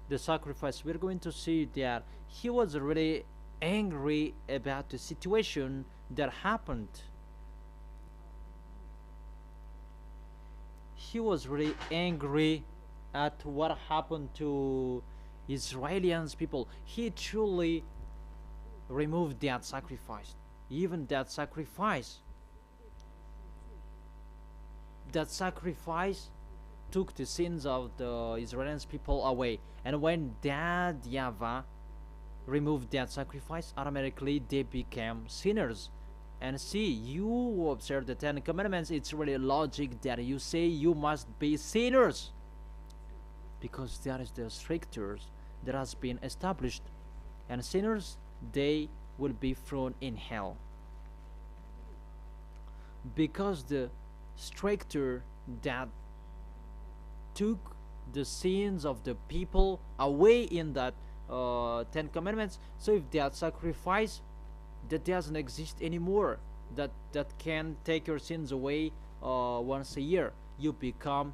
the sacrifice, we're going to see that he was really angry about the situation that happened. He was really angry at what happened to Israelians people. He truly removed that sacrifice. Even that sacrifice took the sins of the Israelians people away. And when that YAHVAH removed that sacrifice, automatically they became sinners. And see, you observe the 10 commandments, it's really logic that you say you must be sinners, because that is the strictures that has been established. And sinners, they will be thrown in hell, because the stricter that took the sins of the people away in that 10 commandments. So if that sacrifice that doesn't exist anymore, that can take your sins away once a year, you become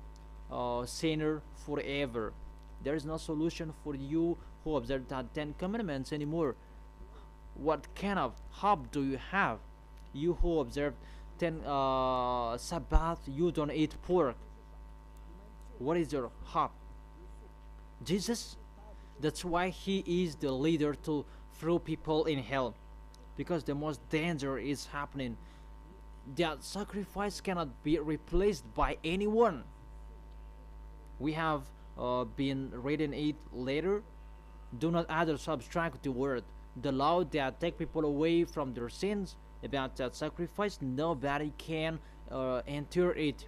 sinner forever. There is no solution for you who observe that 10 commandments anymore. What kind of hope do you have? You who observe 10 Sabbath, you don't eat pork. What is your hope? Jesus. That's why he is the leader to throw people in hell, because the most danger is happening. That sacrifice cannot be replaced by anyone. We have been reading it later. Do not add or subtract the word. The law that take people away from their sins, about that sacrifice, nobody can enter it.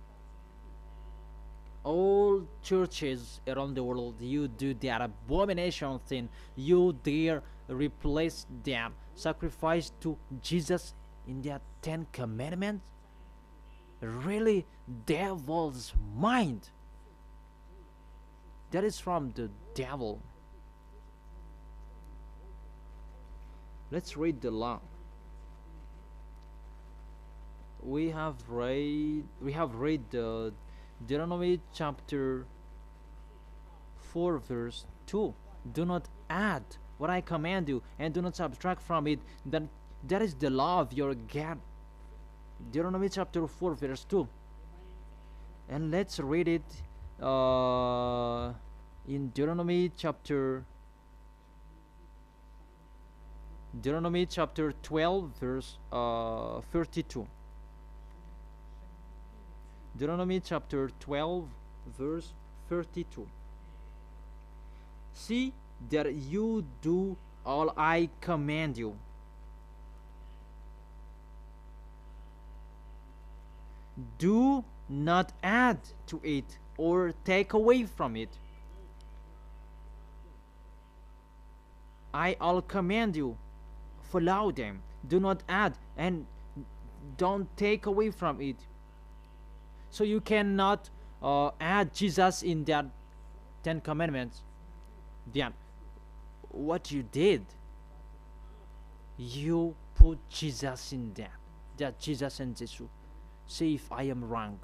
All churches around the world, you do that abomination thing. You dare replace that sacrifice to Jesus in that 10 commandments? Really, devil's mind. That is from the devil. Let's read the law. We have read the Deuteronomy chapter 4 verse 2. Do not add what I command you, and do not subtract from it. That is the law of your God. Deuteronomy chapter 4 verse 2. And let's read it in Deuteronomy chapter 12 verse 32. Deuteronomy chapter 12 verse 32. See that you do all I command you. Do not add to it or take away from it. I all command you, follow them. Do not add and don't take away from it. So you cannot add Jesus in that 10 commandments. Then what you did, you put Jesus in that Jesus and Jesus. See if I am wrong.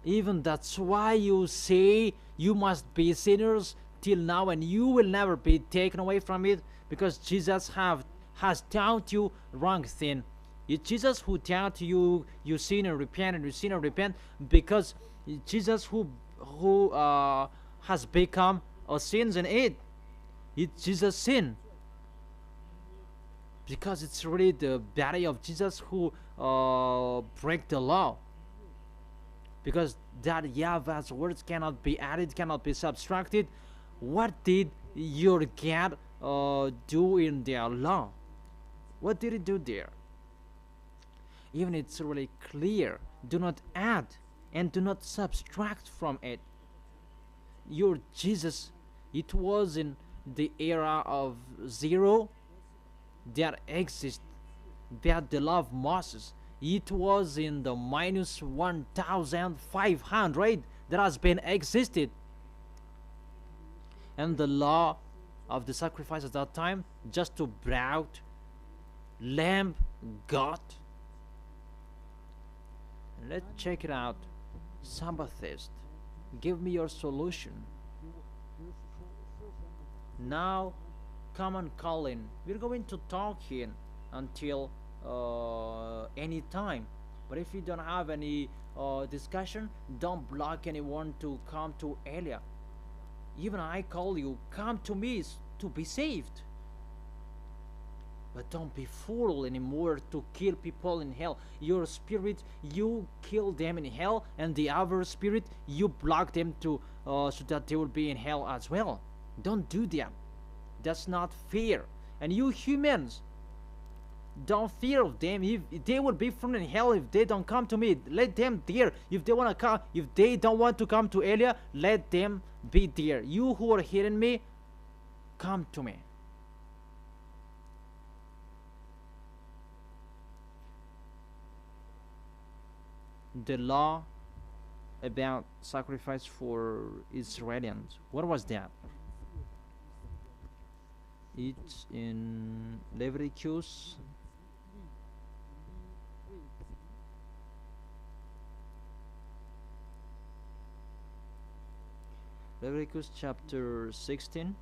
Even that's why you say you must be sinners till now, and you will never be taken away from it, because Jesus has taught you wrong thing. It's Jesus who taught you sin and repent, and you sin and repent, because Jesus who has become a sins in it. It's Jesus' sin, because it's really the body of Jesus who break the law. Because that YAHVAH's words cannot be added, cannot be subtracted. What did your God do in their law? What did he do there? Even it's really clear. Do not add and do not subtract from it. Your Jesus, it was in the era of zero that exists, that the law of Moses. It was in the minus 1500 that has been existed. And the law of the sacrifice at that time, just to brought lamb, goat. Let's check it out. Sabbathist, give me your solution. Now, come on, Colin. We're going to talk here until any time. But if you don't have any discussion, don't block anyone to come to Elia. Even I call you, come to me to be saved. But don't be fool anymore to kill people in hell. Your spirit, you kill them in hell, and the other spirit, you block them to so that they will be in hell as well. Don't do that. That's not fair. And you humans, don't fear of them. If they will be thrown in hell if they don't come to me, let them there. If they want to come, if they don't want to come to Elia, let them be there. You who are hearing me, come to me. The law about sacrifice for Israelians, what was that? It's in Leviticus chapter 16,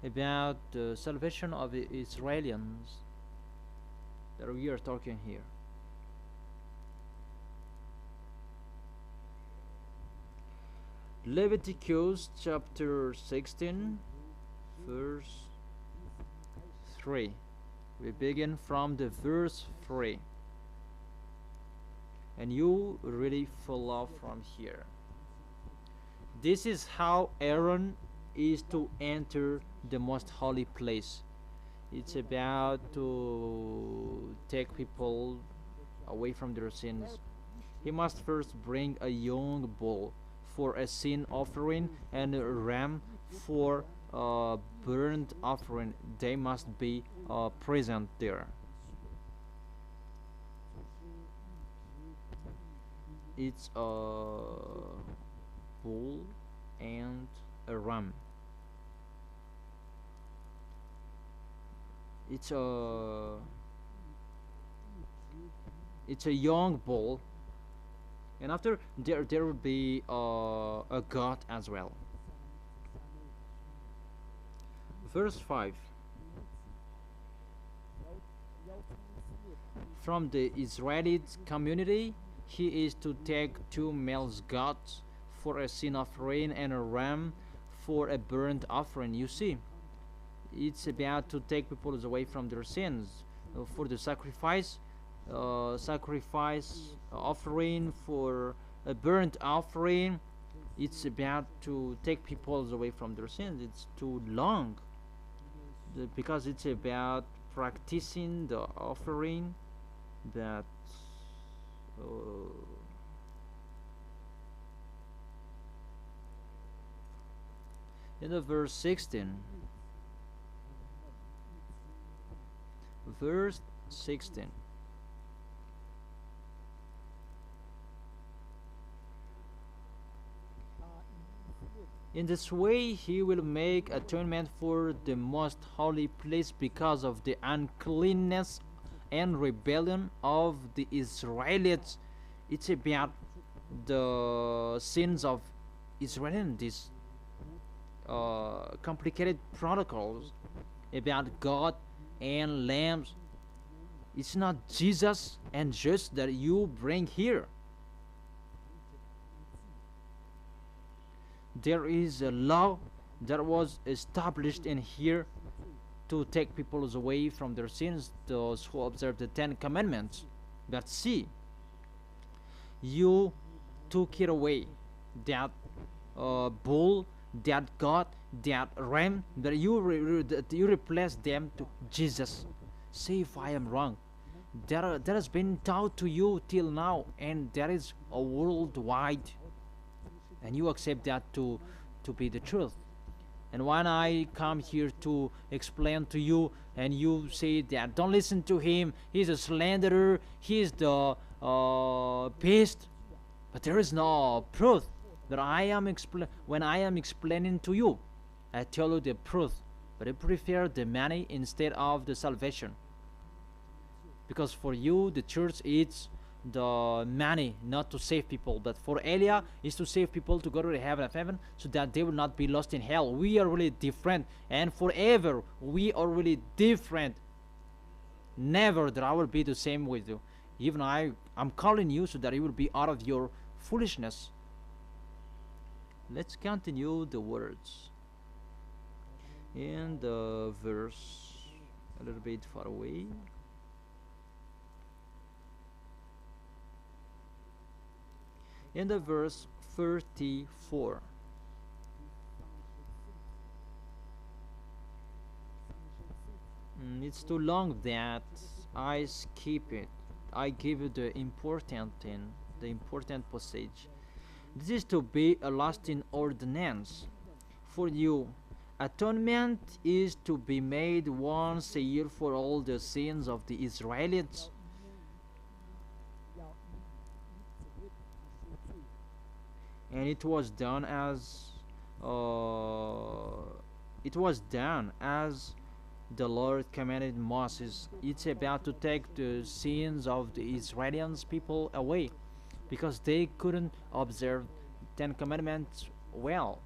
about the salvation of the Israelians that we are talking here. Leviticus chapter 16 verse 3. We begin from the verse 3, and you really follow from here. This is how Aaron is to enter the most holy place. It's about to take people away from their sins. He must first bring a young bull for a sin offering and a ram for a burnt offering. They must be present there. It's a bull and a ram. It's a young bull And after there will be a God as well. Verse 5. From the Israelite community, he is to take 2 male goats for a sin offering and a ram for a burnt offering. You see, it's about to take people away from their sins. For the sacrifice offering, for a burnt offering, it's about to take people away from their sins. It's too long, because it's about practicing the offering that in the verse 16. Verse 16. In this way he will make atonement for the most holy place because of the uncleanness and rebellion of the Israelites. It's about the sins of Israel, these complicated protocols about God and lambs. It's not Jesus and just that you bring here. There is a law that was established in here to take people away from their sins, those who observe the 10 commandments. But see, you took it away, that bull, that goat, that ram, that you replaced them to Jesus. Say if I am wrong. That has been taught to you till now, and that is a worldwide, and you accept that to be the truth. And when I come here to explain to you, and you say that don't listen to him, he's a slanderer, he's the beast, but there is no proof that when I am explaining to you. I tell you the truth, but I prefer the money instead of the salvation, because for you the church is the money, not to save people, but for Elia is to save people to go to the heaven so that they will not be lost in hell. We are really different, and forever we are really different. Never that I will be the same with you. Even I'm calling you so that you will be out of your foolishness. Let's continue the words in the verse a little bit far away. In the verse 34. It's too long that I skip it. I give you the important thing, the important passage. This is to be a lasting ordinance for you. Atonement is to be made once a year for all the sins of the Israelites. And it was done as the Lord commanded Moses. It's about to take the sins of the Israelians people away, because they couldn't observe 10 commandments well,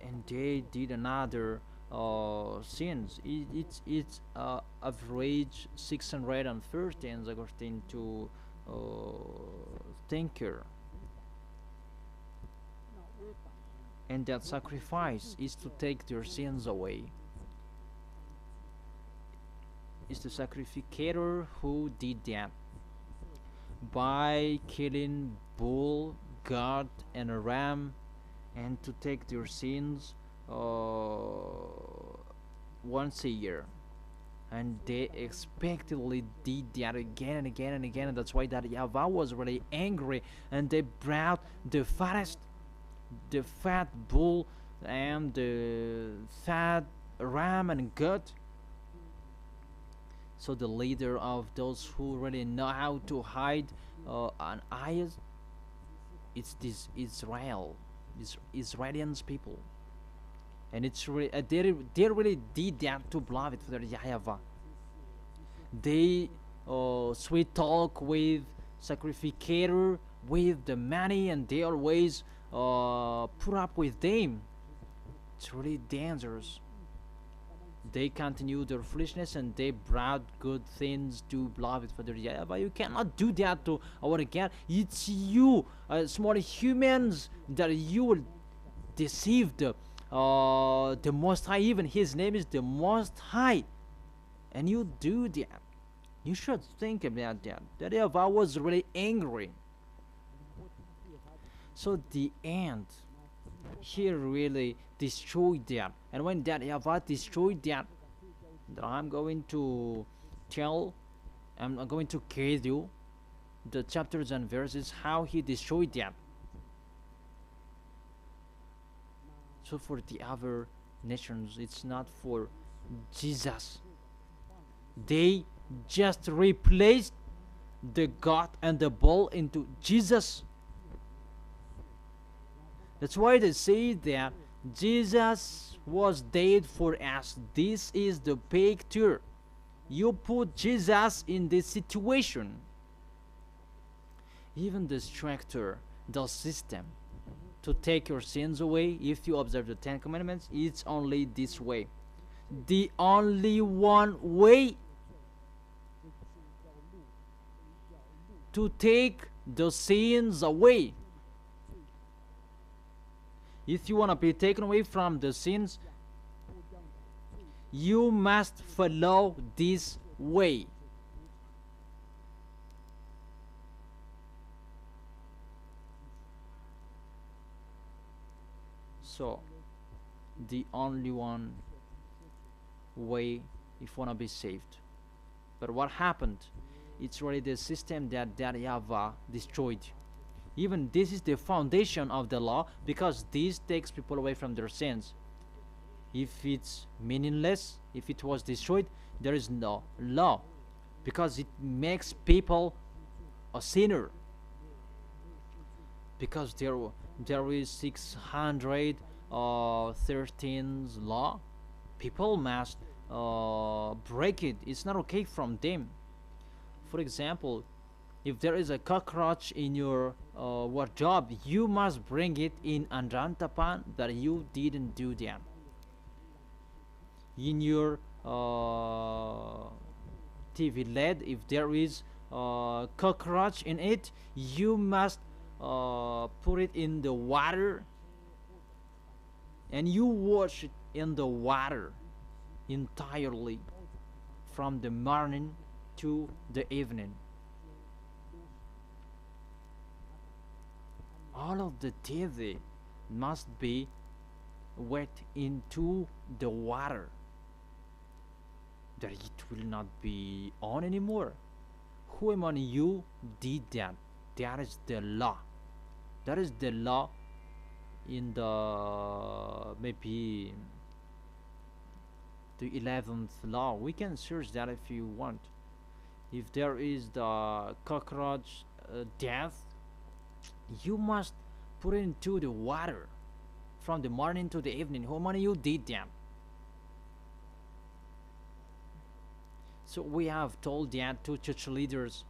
and they did another sins. It's average 613 according to thinker, and that sacrifice is to take their sins away. It's the sacrificator who did that by killing bull, goat, and a ram, and to take their sins once a year. And they expectedly did that again and again and again, and that's why that YAHVAH was really angry, and they brought the fat bull and the fat ram and goat. So the leader of those who really know how to hide an eye, it's this Israel, these Israelians people. And it's really, they really did that to blood for their YAHVAH. They sweet talk with sacrificator with the money, and they always put up with them. It's really dangerous. They continue their foolishness and they brought good things to beloved Father YAH. But you cannot do that to our God. It's you, small humans, that you will deceive the Most High. Even His name is the Most High, and you do that. You should think about that. That YAHVAH was really angry. So the end, he really destroyed that. And when that YAHVAH destroyed that, I'm going to give you the chapters and verses how he destroyed that. So for the other nations, it's not for Jesus. They just replaced the God and the bull into Jesus. That's why they say that Jesus was dead for us. This is the picture. You put Jesus in this situation. Even the structure, the system to take your sins away, if you observe the 10 Commandments, it's only this way. The only one way to take the sins away. If you want to be taken away from the sins, you must follow this way. So, the only one way if you want to be saved. But what happened? It's really the system that YAHVAH destroyed. Even this is the foundation of the law, because this takes people away from their sins. If it's meaningless, if it was destroyed, there is no law, because it makes people a sinner. Because there is 613 law, people must break it. It's not okay from them. For example, if there is a cockroach in your wardrobe, you must bring it in Andrantapan that you didn't do that. In your TV LED, if there is a cockroach in it, you must put it in the water, and you wash it in the water entirely from the morning to the evening. All of the TV must be wet into the water, that it will not be on anymore. Who among you did that? That is the law. That is the law in the maybe the 11th law. We can search that if you want. If there is the cockroach death, you must put it into the water from the morning to the evening. How many of you did that? So we have told that to church leaders.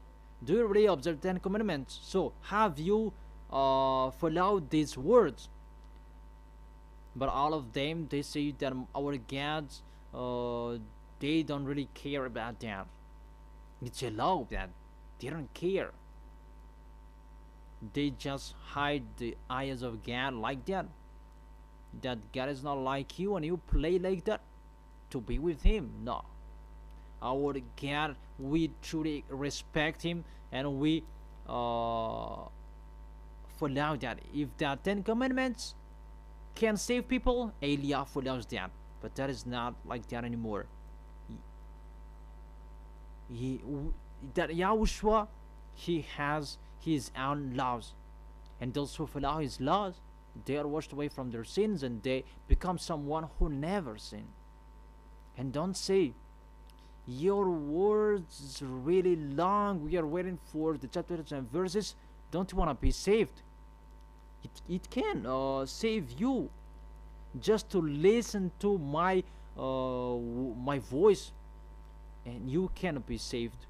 Do you really observe 10 commandments? So have you followed these words? But all of them, they say that our gods, they don't really care about that. It's a law that they don't care. They just hide the eyes of God like that. That God is not like you and you play like that to be with Him. No. Our God, we truly respect Him, and we follow that. If the 10 Commandments can save people, Eliah follows that. But that is not like that anymore. That YAHOSHUA, he has his own laws, and those who follow his laws, they are washed away from their sins, and they become someone who never sin. And don't say, your words is really long, we are waiting for the chapters and verses. Don't you want to be saved? It can save you just to listen to my voice, and you can be saved.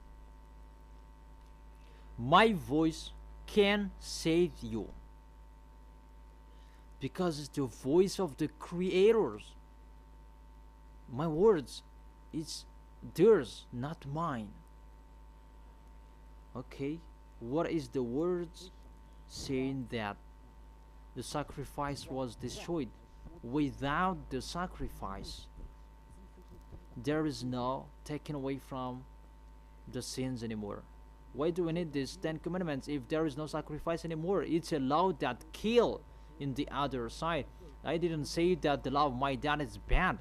My voice can save you, because it's the voice of the creators. My words, it's theirs, not mine. Okay, what is the words saying that the sacrifice was destroyed? Without the sacrifice, there is no taken away from the sins anymore. Why do we need these 10 commandments if there is no sacrifice anymore? It's a law that kill in the other side. I didn't say that the law of my dad is bad,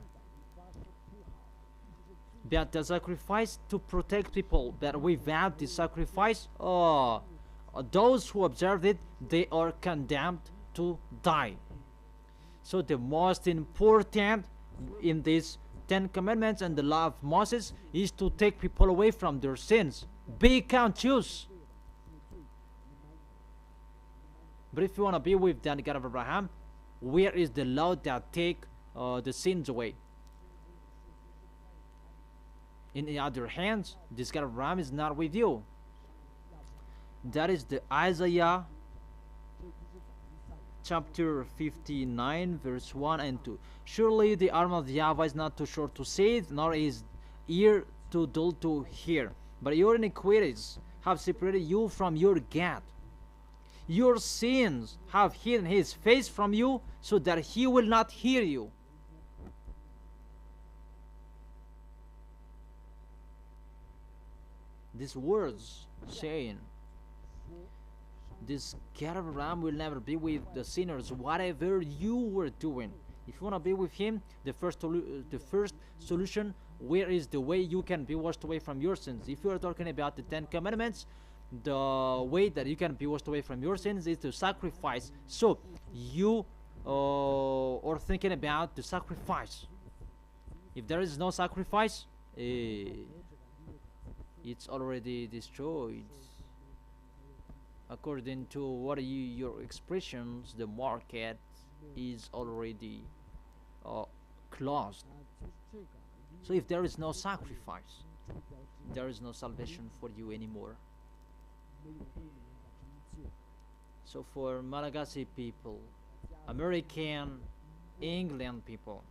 but the sacrifice to protect people. But without the sacrifice, those who observed it, they are condemned to die. So the most important in these 10 commandments and the law of Moses is to take people away from their sins. Be conscious. But if you want to be with the God of Abraham, where is the law that take the sins away? In the other hands, this God of Abraham is not with you. That is the Isaiah chapter 59 verse 1 and 2. Surely the arm of YAHVAH is not too short to save, nor his ear too dull to hear. But your iniquities have separated you from your God. Your sins have hidden his face from you, so that he will not hear you. These words saying, this God of Abraham will never be with the sinners, whatever you were doing. If you want to be with him, the first solution, where is the way you can be washed away from your sins? If you are talking about the 10 commandments, the way that you can be washed away from your sins is to sacrifice. So you are thinking about the sacrifice. If there is no sacrifice, it's already destroyed. According to what your expressions, the market is already closed. So if there is no sacrifice, there is no salvation for you anymore. So for Malagasy people, American, England people,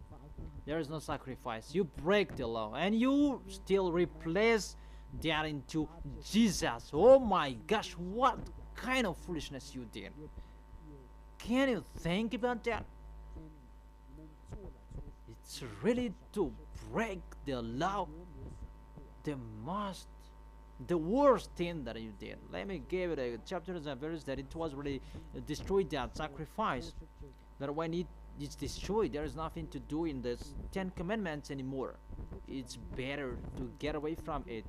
there is no sacrifice. You break the law and you still replace that into Jesus. Oh my gosh, what kind of foolishness you did. Can you think about that? It's really to break the law, the worst thing that you did. Let me give it a chapters and verse that it was really destroyed, that sacrifice. That when it's destroyed, there is nothing to do in the 10 commandments anymore. It's better to get away from it.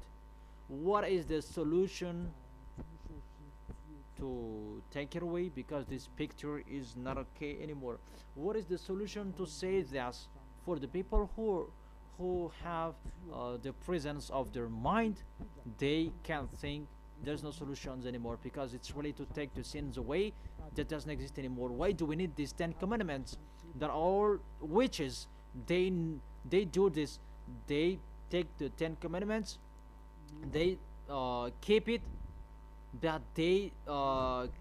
What is the solution to take it away? Because this picture is not okay anymore. What is the solution to say this for the people who have the presence of their mind? They can think there's no solutions anymore, because it's really to take the sins away that doesn't exist anymore. Why do we need these 10 commandments? That all witches, they do this. They take the 10 commandments, they keep it, but they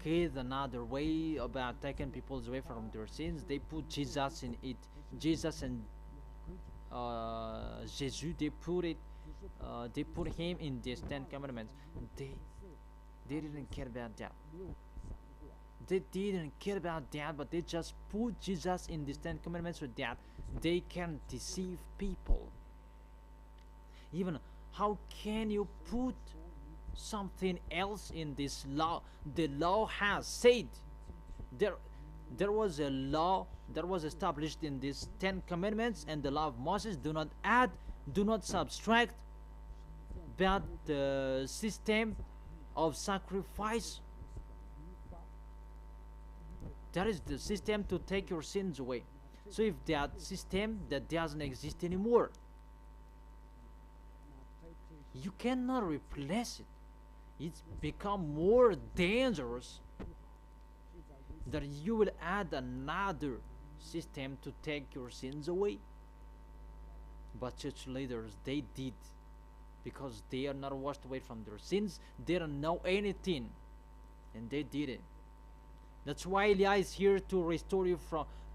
create another way about taking people away from their sins. They put Jesus in it. Jesus and Jesus, they put him in these 10 commandments. They didn't care about that. They didn't care about that, but they just put Jesus in these 10 commandments so that they can deceive people. Even how can you put something else in this law? The law has said there was a law that was established in these 10 commandments, and the law of Moses, do not add, do not subtract, but the system of sacrifice, that is the system to take your sins away. So if that system that doesn't exist anymore, you cannot replace it. It's become more dangerous that you will add another system to take your sins away. But church leaders, they did because they are not washed away from their sins. They don't know anything, and they did it. That's why YAH is here to restore you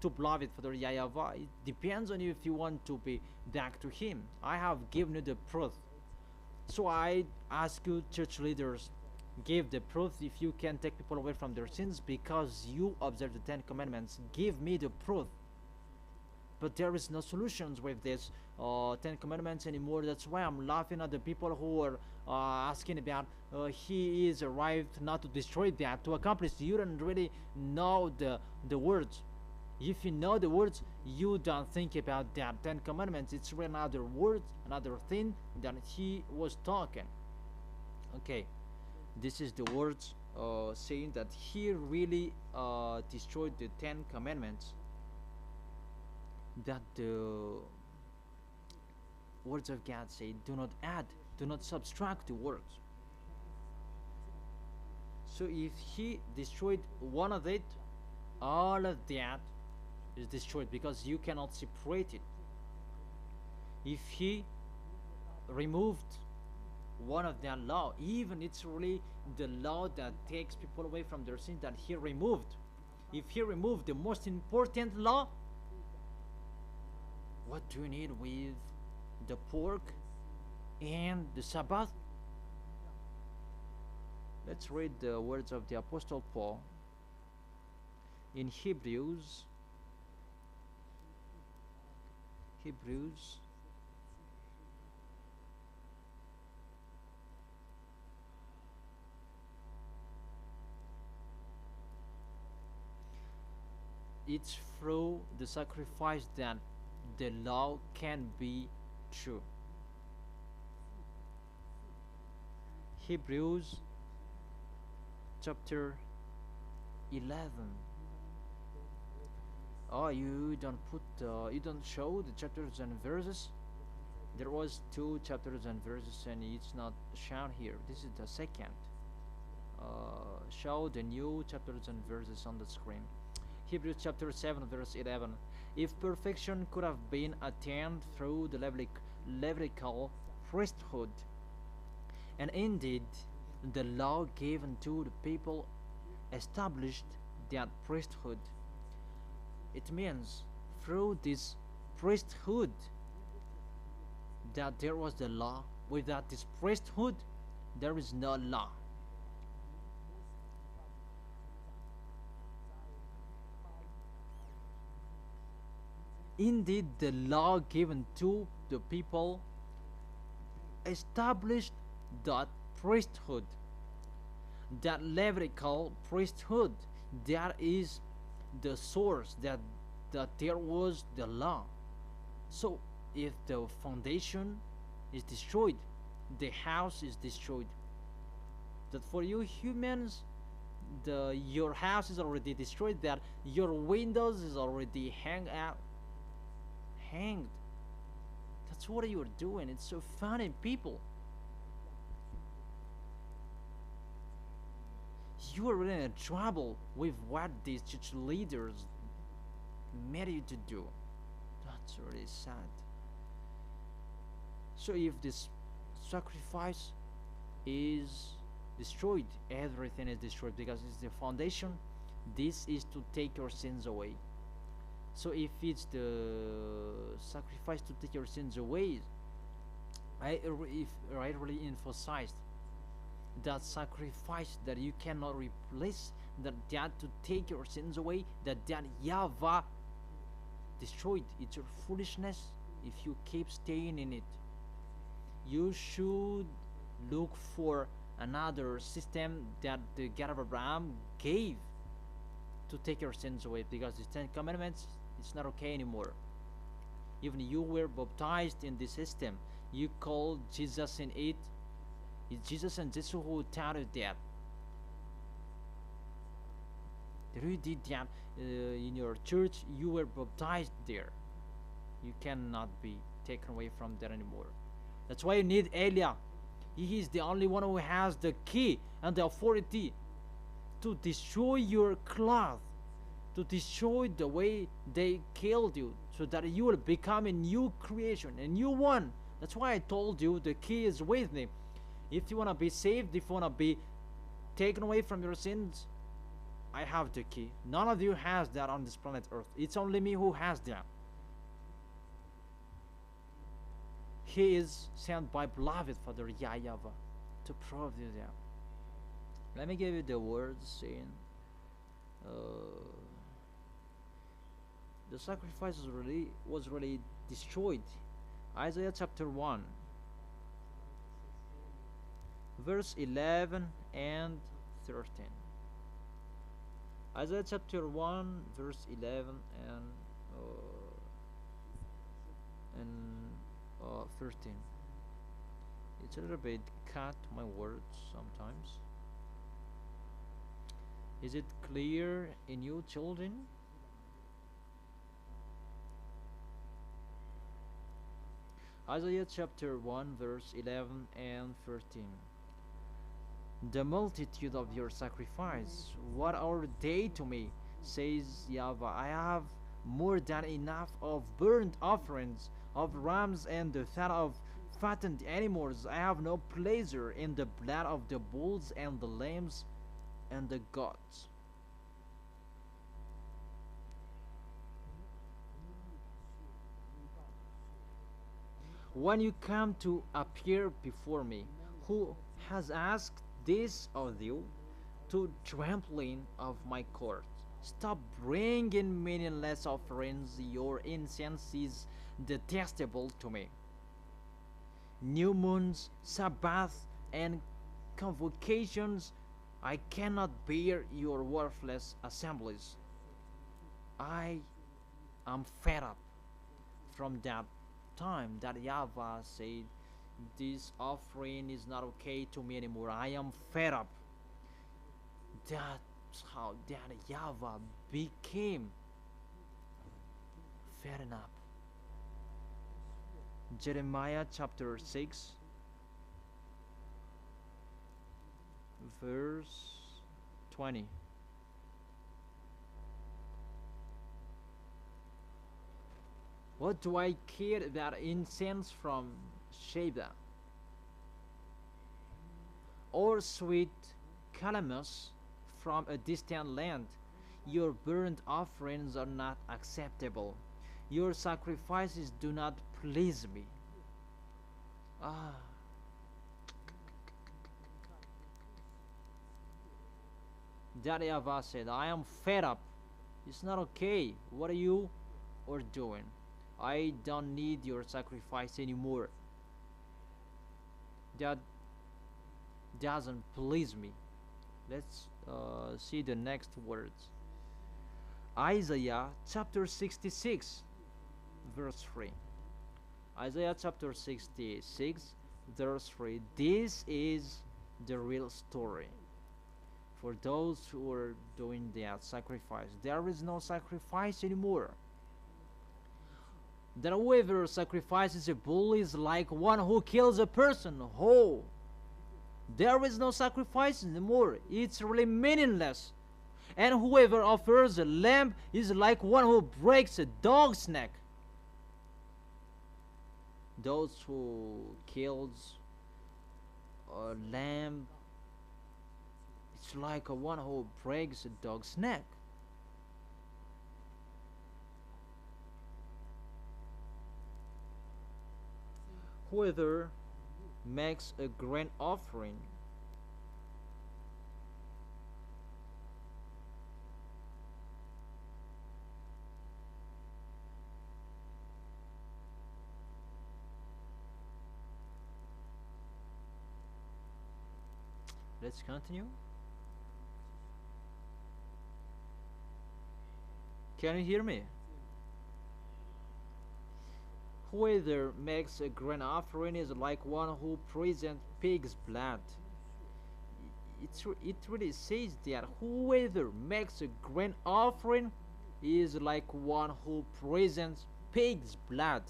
to beloved Father YAHVAH. It depends on you if you want to be back to Him. I have given you the proof. So I ask you, church leaders, give the proof if you can take people away from their sins because you observe the 10 Commandments. Give me the proof. But there is no solutions with this 10 Commandments anymore. That's why I'm laughing at the people who are asking about He is arrived not to destroy that, to accomplish. You don't really know the words. If you know the words, you don't think about that 10 Commandments. It's really another word, another thing that He was talking. Okay, this is the words saying that He really destroyed the 10 Commandments. That the words of God say, do not add, do not subtract the words. So if He destroyed one of it, all of that is destroyed because you cannot separate it. If He removed one of that law, even it's really the law that takes people away from their sin that He removed. If He removed the most important law, what do you need with the pork and the Sabbath? Let's read the words of the Apostle Paul in Hebrews. It's through the sacrifice that the law can be true. Hebrews chapter 11. Oh, you don't put you don't show the chapters and verses. There was 2 chapters and verses and it's not shown here. This is the second. Show the new chapters and verses on the screen. Hebrews chapter 7 verse 11. If perfection could have been attained through the Levitical priesthood, and indeed the law given to the people established that priesthood, it means through this priesthood that there was the law. Without this priesthood, there is no law. Indeed, the law given to the people established that priesthood, that Levitical priesthood. That is the source, that there was the law. So if the foundation is destroyed, the house is destroyed. That for you humans, your house is already destroyed, that your windows is already hanged. That's what you're doing. It's so funny, people. You are really in trouble with what these church leaders made you to do. That's really sad. So if this sacrifice is destroyed, everything is destroyed because it's the foundation. This is to take your sins away. So if it's the sacrifice to take your sins away, I really emphasized that sacrifice that you cannot replace, that to take your sins away, that YAHVAH destroyed. It's your foolishness if you keep staying in it. You should look for another system that the God of Abraham gave to take your sins away, because the 10 Commandments, it's not okay anymore. Even you were baptized in this system, you call Jesus in it. It's Jesus and Jesus who taught you that. You did that in your church, you were baptized there. You cannot be taken away from there anymore. That's why you need Eliah. He is the only one who has the key and the authority to destroy your cloth, to destroy the way they killed you, so that you will become a new creation, a new one, That's why I told you the key is with me. If you want to be saved, if you want to be taken away from your sins, I have the key. None of you has that on this planet Earth. It's only me who has that. He is sent by beloved Father YAHVAH to prove you that. Let me give you the words in the sacrifice was really destroyed. Isaiah chapter 1 verse 11 and 13. Isaiah chapter 1 verse 11 and 13. It's a little bit cut, my words sometimes. Is it clear in you, children? Isaiah chapter 1 verse 11 and 13. The multitude of your sacrifice, what are they to me, says YAHVAH? I have more than enough of burnt offerings, of rams and the fat of fattened animals. I have no pleasure in the blood of the bulls and the lambs and the goats. When you come to appear before me, who has asked this of you, to trampling of my court? Stop bringing meaningless offerings. Your incense is detestable to me. New moons, Sabbath, and convocations, I cannot bear your worthless assemblies. I am fed up. From that time that YAHVAH said, this offering is not okay to me anymore. I am fed up. That's how that YAHVAH became fed up. Jeremiah chapter 6 verse 20. What do I care that incense from Sheba, or sweet calamus from a distant land? Your burnt offerings are not acceptable. Your sacrifices do not please me. That YAHVAH said, I am fed up. It's not okay. What are you doing? I don't need your sacrifice anymore. That doesn't please me. Let's see the next words. Isaiah chapter 66 verse 3. Isaiah chapter 66 verse 3. This is the real story. For those who are doing that sacrifice, there is no sacrifice anymore. That whoever sacrifices a bull is like one who kills a person whole. There is no sacrifice anymore. It's really meaningless. And whoever offers a lamb is like one who breaks a dog's neck. Those who kills a lamb, it's like one who breaks a dog's neck. Whoever makes a grain offering let's continue. Can you hear me? Whoever makes a grain offering is like one who presents pig's blood. It really says that whoever makes a grain offering is like one who presents pig's blood.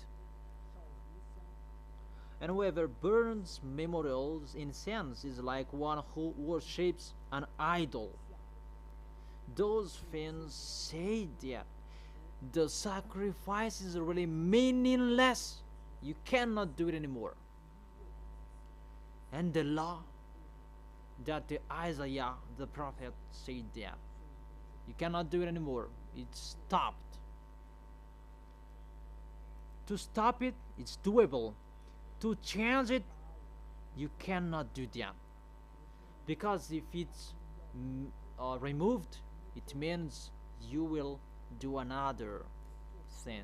And whoever burns memorials incense is like one who worships an idol. Those things say that the sacrifice is really meaningless. You cannot do it anymore. And the law that the Isaiah the prophet said that you cannot do it anymore. It's stopped. To stop it, it's doable. To change it, you cannot do that. Because if it's removed, it means you will do another sin.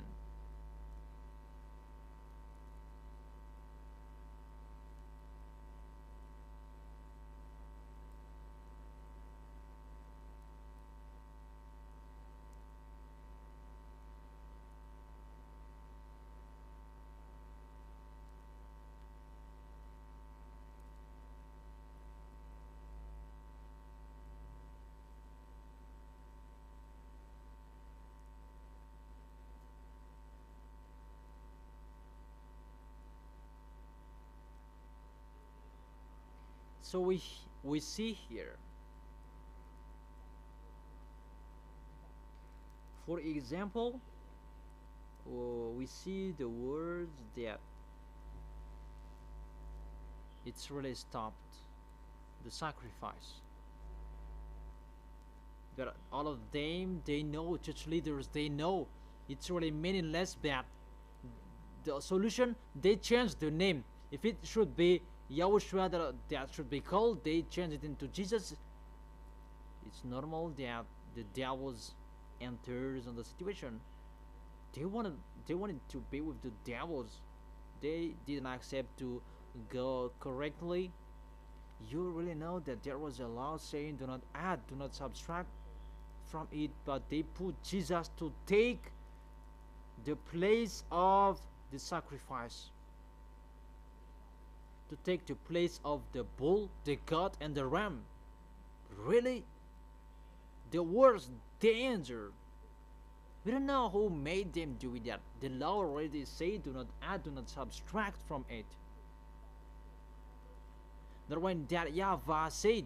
So we see here, for example, we see the words that it's really stopped the sacrifice. That all of them, they know, church leaders, they know it's really meaningless, but the solution, they changed the name. If it should be Yahushua that should be called, they change it into Jesus. It's normal that the devils enters on the situation. They wanted to be with the devils. They didn't accept to go correctly. You really know that there was a law saying do not add, do not subtract from it, but they put Jesus to take the place of the sacrifice, to take the place of the bull, the goat, and the ram. Really? The worst danger. We don't know who made them do that. The law already say do not add, do not subtract from it. That when that YAHVAH said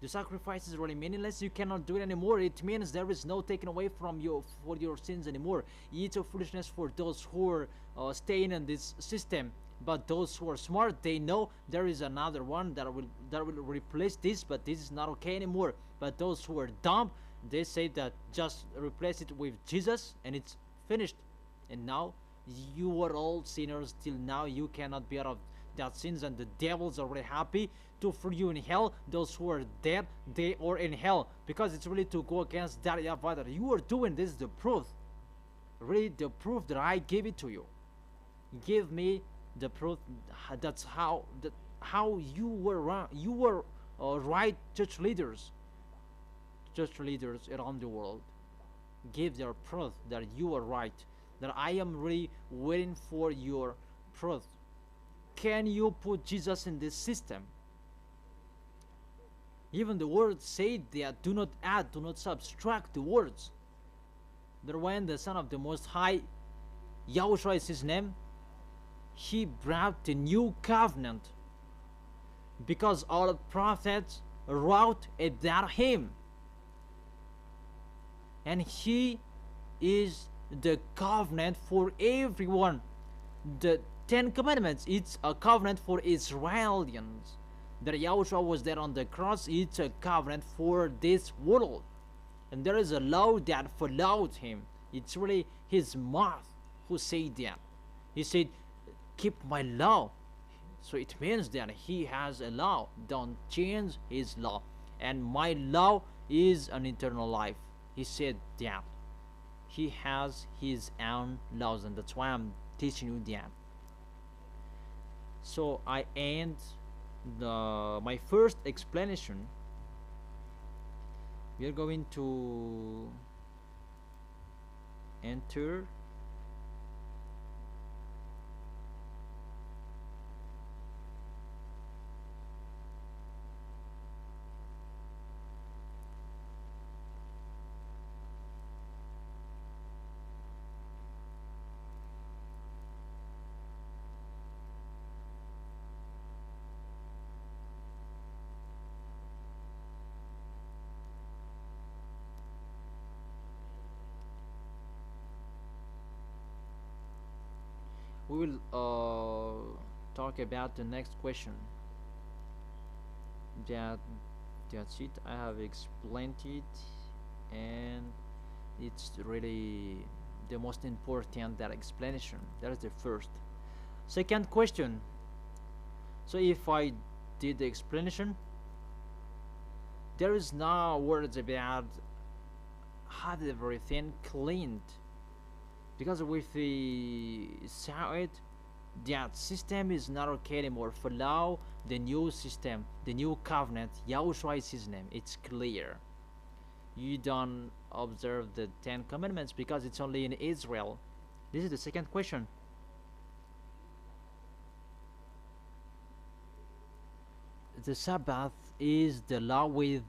the sacrifice is really meaningless, you cannot do it anymore, it means there is no taking away from you for your sins anymore. It's a foolishness for those who are staying in this system. But those who are smart, they know there is another one that will replace this, but this is not okay anymore. But those who are dumb, they say that just replace it with Jesus and it's finished. And now you are all sinners till now. You cannot be out of that sins, and the devils are really happy to free you in hell. Those who are dead, they are in hell, because it's really to go against that YAHVAH that you are doing. This is the proof, really the proof that I gave it to you. Give me the proof. That's how you were wrong. You were right, church leaders around the world. Give their proof that you are right, that I am really waiting for your proof. Can you put Jesus in this system? Even the words say that do not add, do not subtract the words. That when the Son of the Most High, Yahushua is his name, he brought the new covenant, because all the prophets wrote about him, and he is the covenant for everyone. The 10 Commandments, it's a covenant for Israelians. That Yahushua was there on the cross, it's a covenant for this world. And there is a law that followed him. It's really his mouth who said that. He said, keep my law. So it means that he has a law. Don't change his law. And my law is an eternal life. He said that. He has his own laws, and that's why I'm teaching you that. So I end my first explanation. We are going to enter we will talk about the next question. that that's it. I have explained it, and it's really the most important, that explanation. That is the first. Second question. So if I did the explanation, there is no words about have everything cleaned, because with the Saud, that system is not okay anymore. For now, the new system, the new covenant, Yahushua is his name. It's clear. You don't observe the 10 commandments because it's only in Israel. This is the second question. The Sabbath is the law with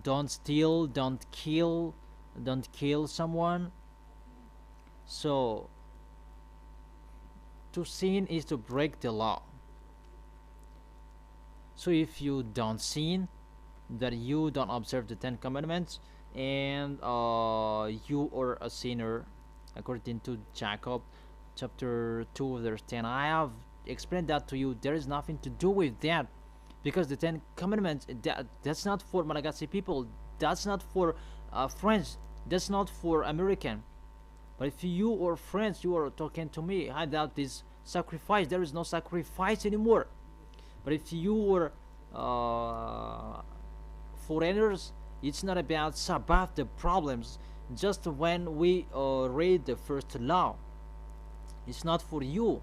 don't steal, don't kill someone. So to sin is to break the law. So if you don't sin, that you don't observe the 10 commandments, and you are a sinner, according to Jacob chapter 2 verse 10. I have explained that to you. There is nothing to do with that, because the 10 commandments, that's not for Malagasy people, that's not for French, that's not for American. But if you or friends, you are talking to me about this sacrifice, there is no sacrifice anymore. But if you were foreigners, it's not about Sabbath, the problems. Just when we read the first law, it's not for you.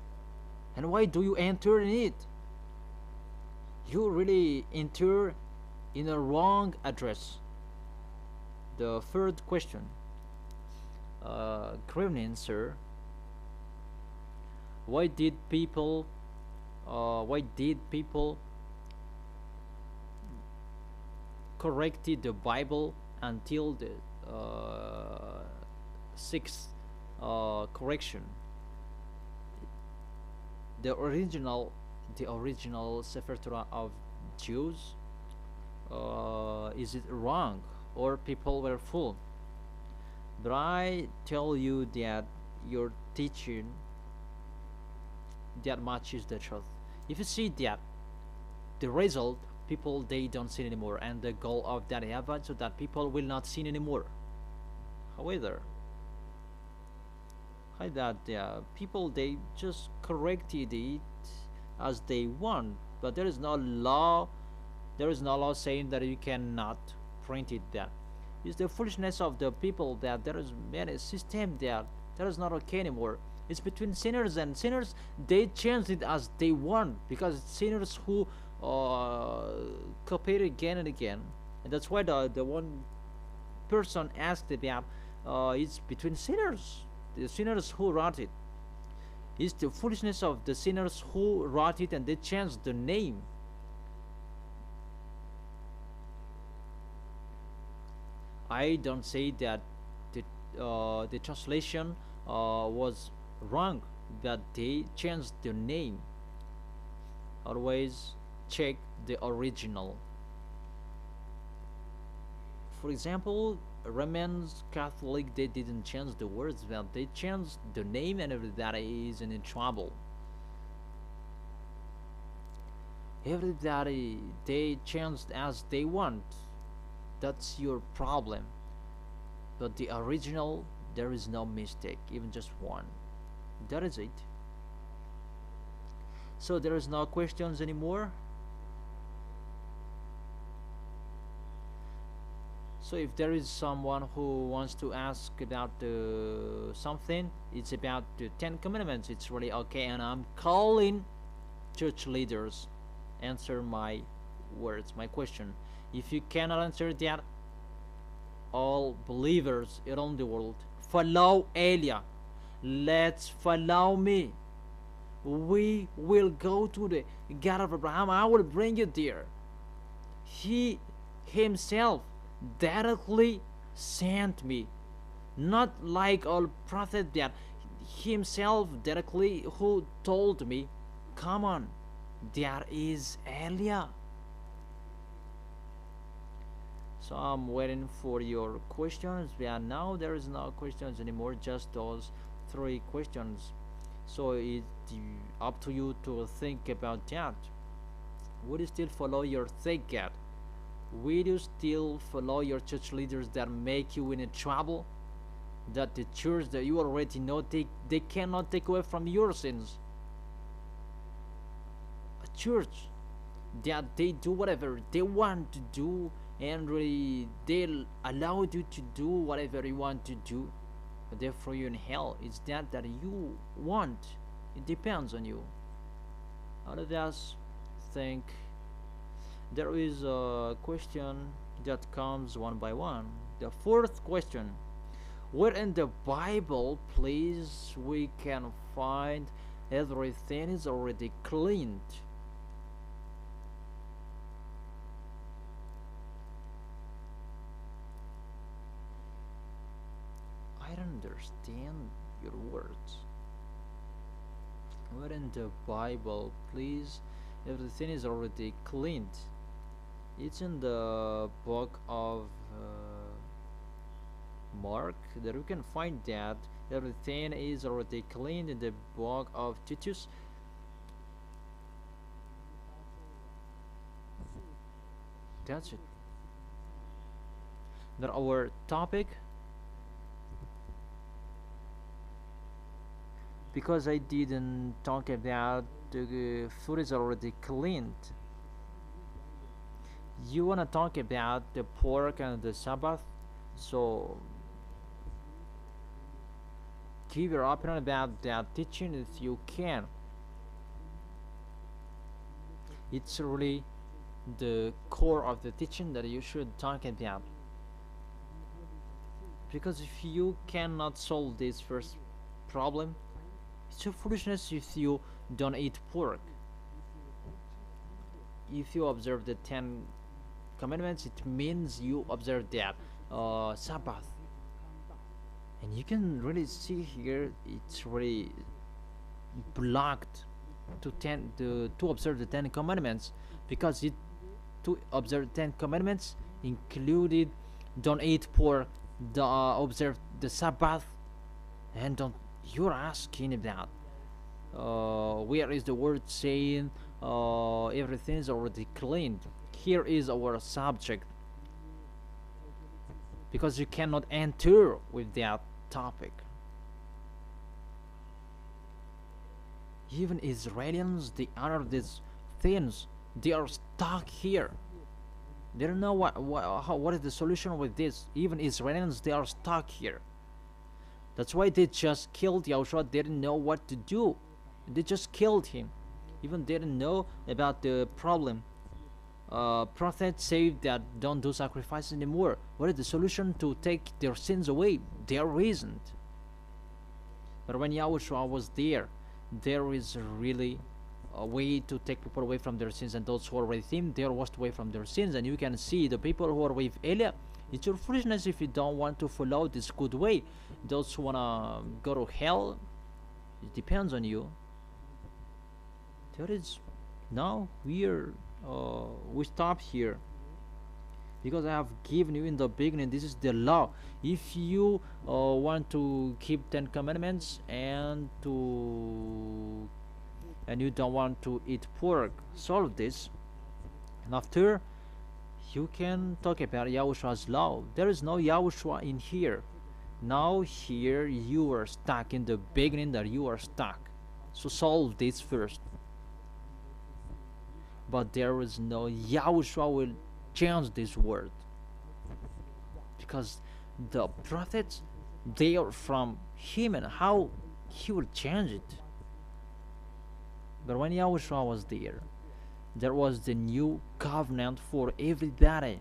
And why do you enter in it? You really enter in a wrong address. The third question. Good evening, sir. Why did people corrected the Bible until the sixth correction? The original Sefer Torah of Jews, is it wrong, or people were fooled? But I tell you that your teaching that matches the truth. If you see that the result, people they don't sin anymore, and the goal of that YAHVAH so that people will not sin anymore. However, people they just corrected it as they want, but there is no law. There is no law saying that you cannot print it there. It's the foolishness of the people that there is many system that is not okay anymore. It's between sinners and sinners. They change it as they want, because it's sinners who copy it again and again, and that's why the one person asked about it's between sinners, the sinners who wrote it. It's the foolishness of the sinners who wrote it, and they changed the name. I don't say that the translation was wrong, but they changed the name. Always check the original. For example, Romans Catholic, they didn't change the words, but they changed the name, and everybody is in trouble. Everybody they changed as they want. That's your problem. But the original, there is no mistake, even just one. That is it. So there is no questions anymore. So if there is someone who wants to ask about something, it's about the 10 commandments, it's really okay, and I'm calling church leaders answer my words, my question. If you cannot answer that, all believers around the world, follow Elia. Let's follow me. We will go to the God of Abraham. I will bring you there. He himself directly sent me, not like all prophets that himself directly who told me, come on, there is Elia. So I'm waiting for your questions. Yeah, now there is no questions anymore, just those 3 questions. So it's up to you to think about that. Will you still follow your thinking? Will you still follow your church leaders that make you in trouble? That the church that you already know they cannot take away from your sins. A church that they do whatever they want to do, and really they'll allow you to do whatever you want to do, but therefore you're in hell. It's that you want. It depends on you. Out of us think there is a question that comes one by one. The fourth question: where in the Bible, please, we can find everything is already cleaned? I don't understand your words. Where in the Bible, please, everything is already cleaned? It's in the book of Mark that we can find that everything is already cleaned. In the book of Titus, that's it. That our topic, because I didn't talk about the food is already cleaned. You wanna talk about the pork and the Sabbath, so give your opinion about that teaching if you can. It's really the core of the teaching that you should talk about, because if you cannot solve this first problem, it's a foolishness if you don't eat pork. If you observe the 10 commandments, it means you observe that Sabbath. And you can really see here it's really blocked to observe the 10 commandments, because it to observe 10 commandments included don't eat pork, observe the Sabbath, and don't. You're asking about where is the word saying everything is already cleaned? Here is our subject, because you cannot enter with that topic. Even Israelians, they honor these things. They are stuck here. They don't know what is the solution with this. Even Israelians, they are stuck here. That's why they just killed Yahushua. They didn't know what to do. They just killed him. Even they didn't know about the problem. Prophets say that don't do sacrifices anymore. What is the solution to take their sins away? There isn't. But when Yahushua was there is really a way to take people away from their sins, and those who are with him, they are washed away from their sins. And you can see the people who are with Eliah, it's your foolishness if you don't want to follow this good way. Those who wanna go to hell, it depends on you. There is now we stop here, because I have given you in the beginning, this is the law. If you want to keep 10 commandments and you don't want to eat pork, solve this, and after you can talk about Yahushua's law. There is no Yahushua in here. Now here you are stuck in the beginning, that you are stuck. So solve this first. But there is no Yahushua will change this word, because the prophets, they are from him, and how he will change it. But when Yahushua was there was the new covenant for everybody.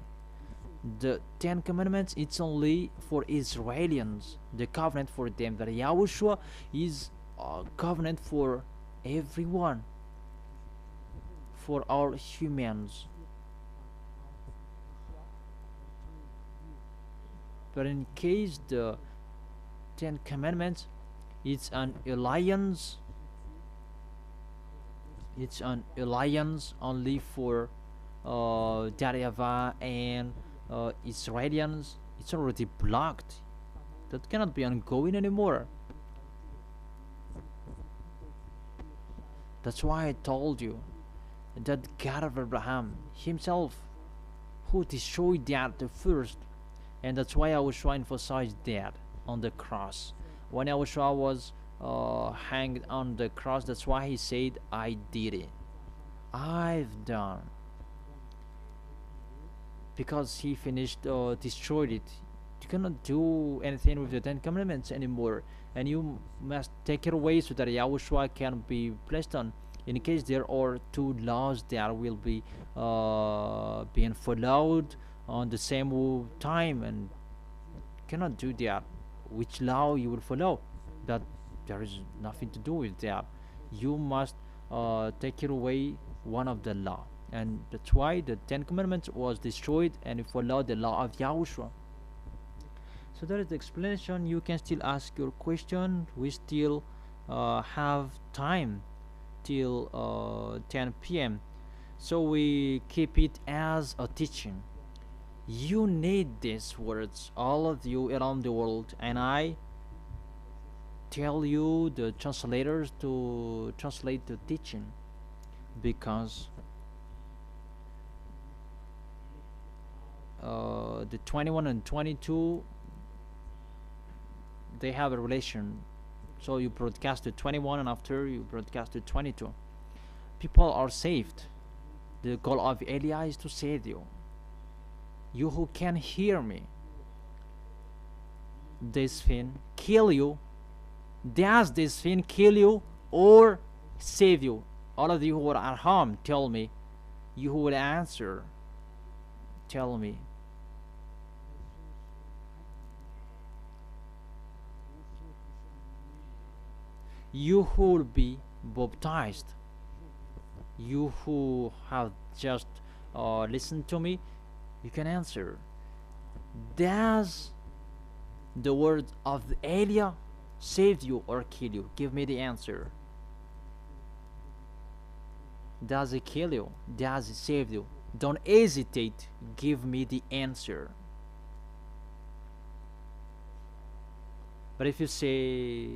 The 10 commandments, it's only for Israelians, the covenant for them. But Yahushua is a covenant for everyone, for all humans. But in case the 10 commandments, it's an alliance. It's an alliance only for YAHVAH and Israelians. It's already blocked. That cannot be ongoing anymore. That's why I told you that God of Abraham himself who destroyed that the first, and that's why YAHOSHUA emphasized that on the cross. When YAHOSHUA was hanged on the cross, that's why he said, I did it, I've done, because he finished, destroyed it. You cannot do anything with the 10 commandments anymore, and you must take it away so that YAHOSHUA can be placed on, in case there are two laws that will be being followed on the same time, and cannot do that. Which law you will follow, that there is nothing to do with that. You must take it away one of the law, and that's why the 10 commandments was destroyed and you follow the law of YAHOSHUA. So that is the explanation. You can still ask your question. We still have time till 10 p.m. So we keep it as a teaching. You need these words, all of you around the world, and I tell you, the translators, to translate the teaching, because the 21 and 22, they have a relation. So you broadcast to 21 and after you broadcast to 22. People are saved. The goal of Elia is to save you. You who can hear me. This thing kill you. Does this thing kill you or save you? All of you who are at home, tell me. You who will answer, tell me. You who will be baptized, you who have just listened to me, you can answer. Does the word of Elia save you or kill you? Give me the answer. Does it kill you? Does it save you? Don't hesitate. Give me the answer. But if you say,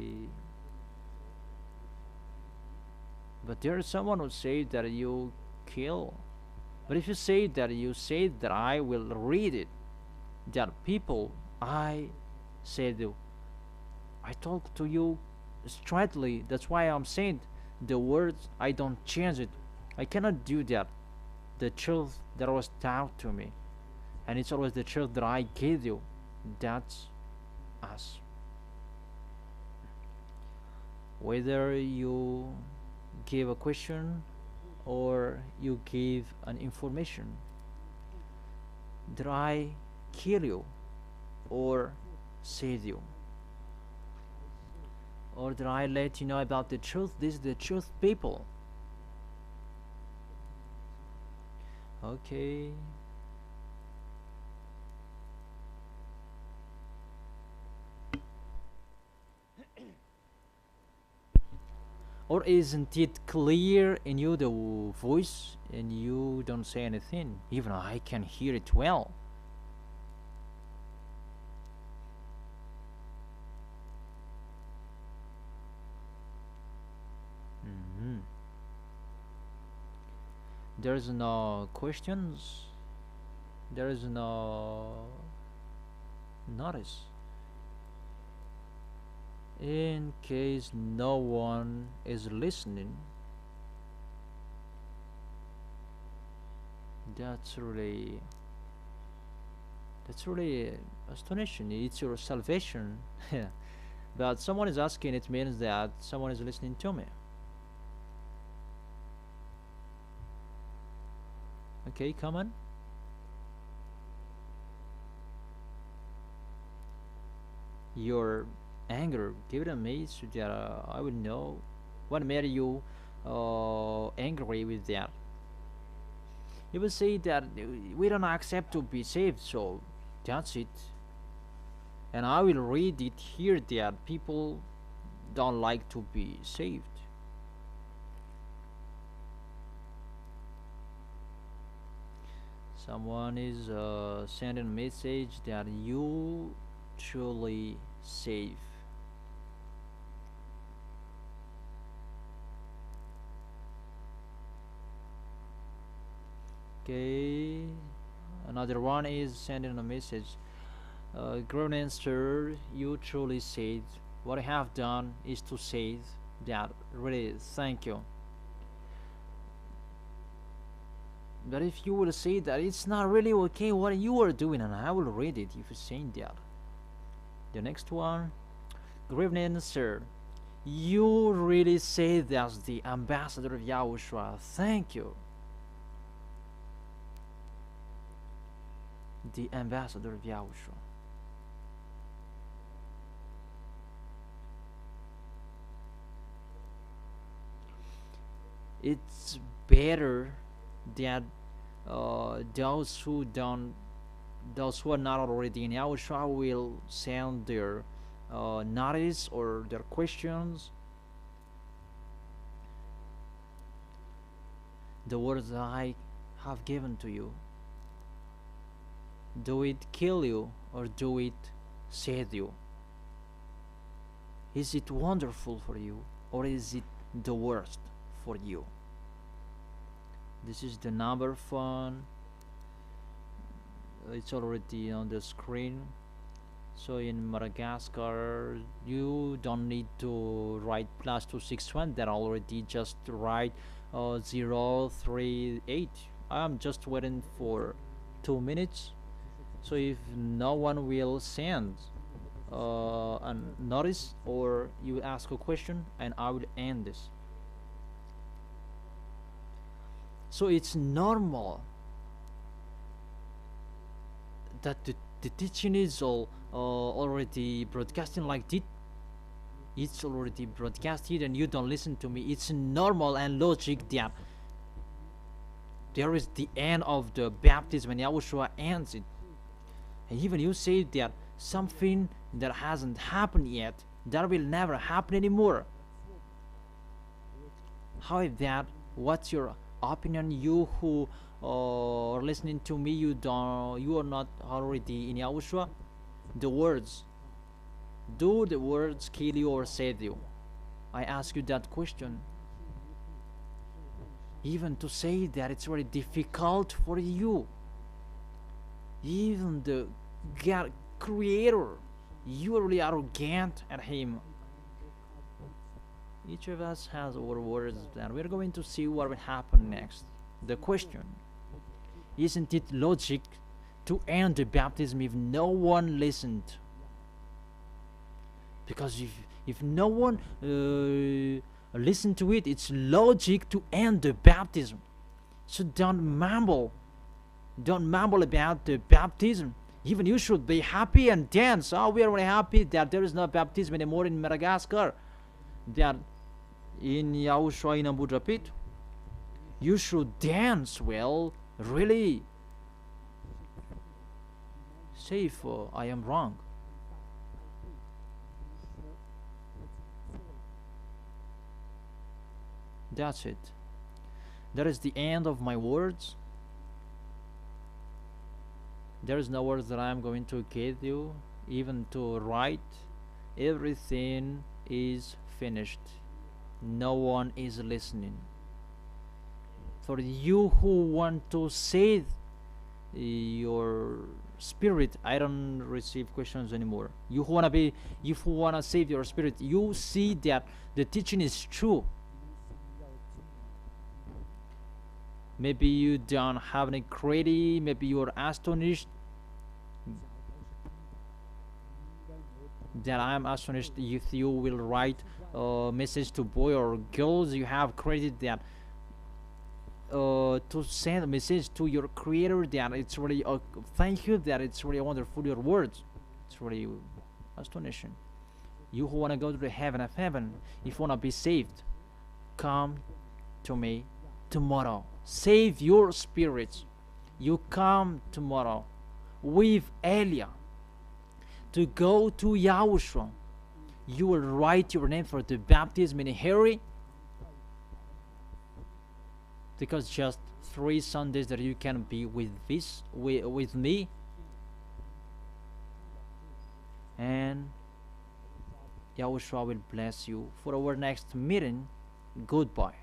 but there is someone who says that you kill. But if you say that you say that I will read it, that people, I said, I talk to you straightly. That's why I'm saying the words, I don't change it. I cannot do that. The truth that was taught to me, and it's always the truth that I give you. That's us. Whether you give a question or you give an information, did I kill you or save you, or did I let you know about the truth? This is the truth, people. Okay. Or isn't it clear in you, the voice, and you don't say anything? Even I can hear it well. There is no questions. There is no notice. In case no one is listening, that's really astonishing. It's your salvation. But someone is asking, it means that someone is listening to me. Okay, come on. Your anger, give it to me so that I will know what made you angry with that. You will say that we don't accept to be saved, so that's it. And I will read it here that people don't like to be saved. Someone is sending a message that you truly save. Okay, another one is sending a message. Great answer. You truly said what I have done is to say that really thank you. But if you will say that it's not really okay what you are doing, and I will read it if you're saying that. The next one, good evening, sir. You really say that's the ambassador of Yahushua. Thank you. The ambassador of Yahushua. It's better that those who are not already in Yahushua will send their notice or their questions. The words that I have given to you, do it kill you or do it save you? Is it wonderful for you or is it the worst for you? This is the number phone. It's already on the screen. So in Madagascar you don't need to write +261, that already just write 038. I'm just waiting for 2 minutes. So if no one will send a notice or you ask a question, and I will end this. So it's normal that the teaching is already broadcasting like this. It's already broadcasted and you don't listen to me. It's normal and logic that there is the end of the baptism and Yahushua ends it. And even you say that something that hasn't happened yet, that will never happen anymore. How is that? What's your opinion? You who are listening to me, you are not already in Yahushua. The words, do the words kill you or save you? I ask you that question. Even to say that it's very difficult for you. Even the God Creator, you are really arrogant at Him. Each of us has our words, and we're going to see what will happen next. The question, isn't it logic to end the baptism if no one listened? Because if no one listened to it, it's logic to end the baptism. So don't mumble about the baptism. Even you should be happy and dance. Oh, we are really happy that there is no baptism anymore in Madagascar, that in Yahushua in Abu Dhabi. You should dance. Well, really? Say if I am wrong. That's it. That is the end of my words. There is no words that I am going to give you, even to write. Everything is finished. No one is listening. For you who want to save your spirit, I don't receive questions anymore. You who wanna save your spirit, you see that the teaching is true. Maybe you don't have any credit, maybe you are astonished. That I am astonished if you will write a message to boy or girls. You have credit that to send a message to your Creator, that it's really thank you, that it's really wonderful, your words. It's really astonishing. You who want to go to the heaven of heaven, if you want to be saved, come to me tomorrow. Save your spirits. You come tomorrow with Elia to go to Yahushua. You will write your name for the baptism in a hurry, because just 3 Sundays that you can be with me, and Yahushua will bless you. For our next meeting, goodbye.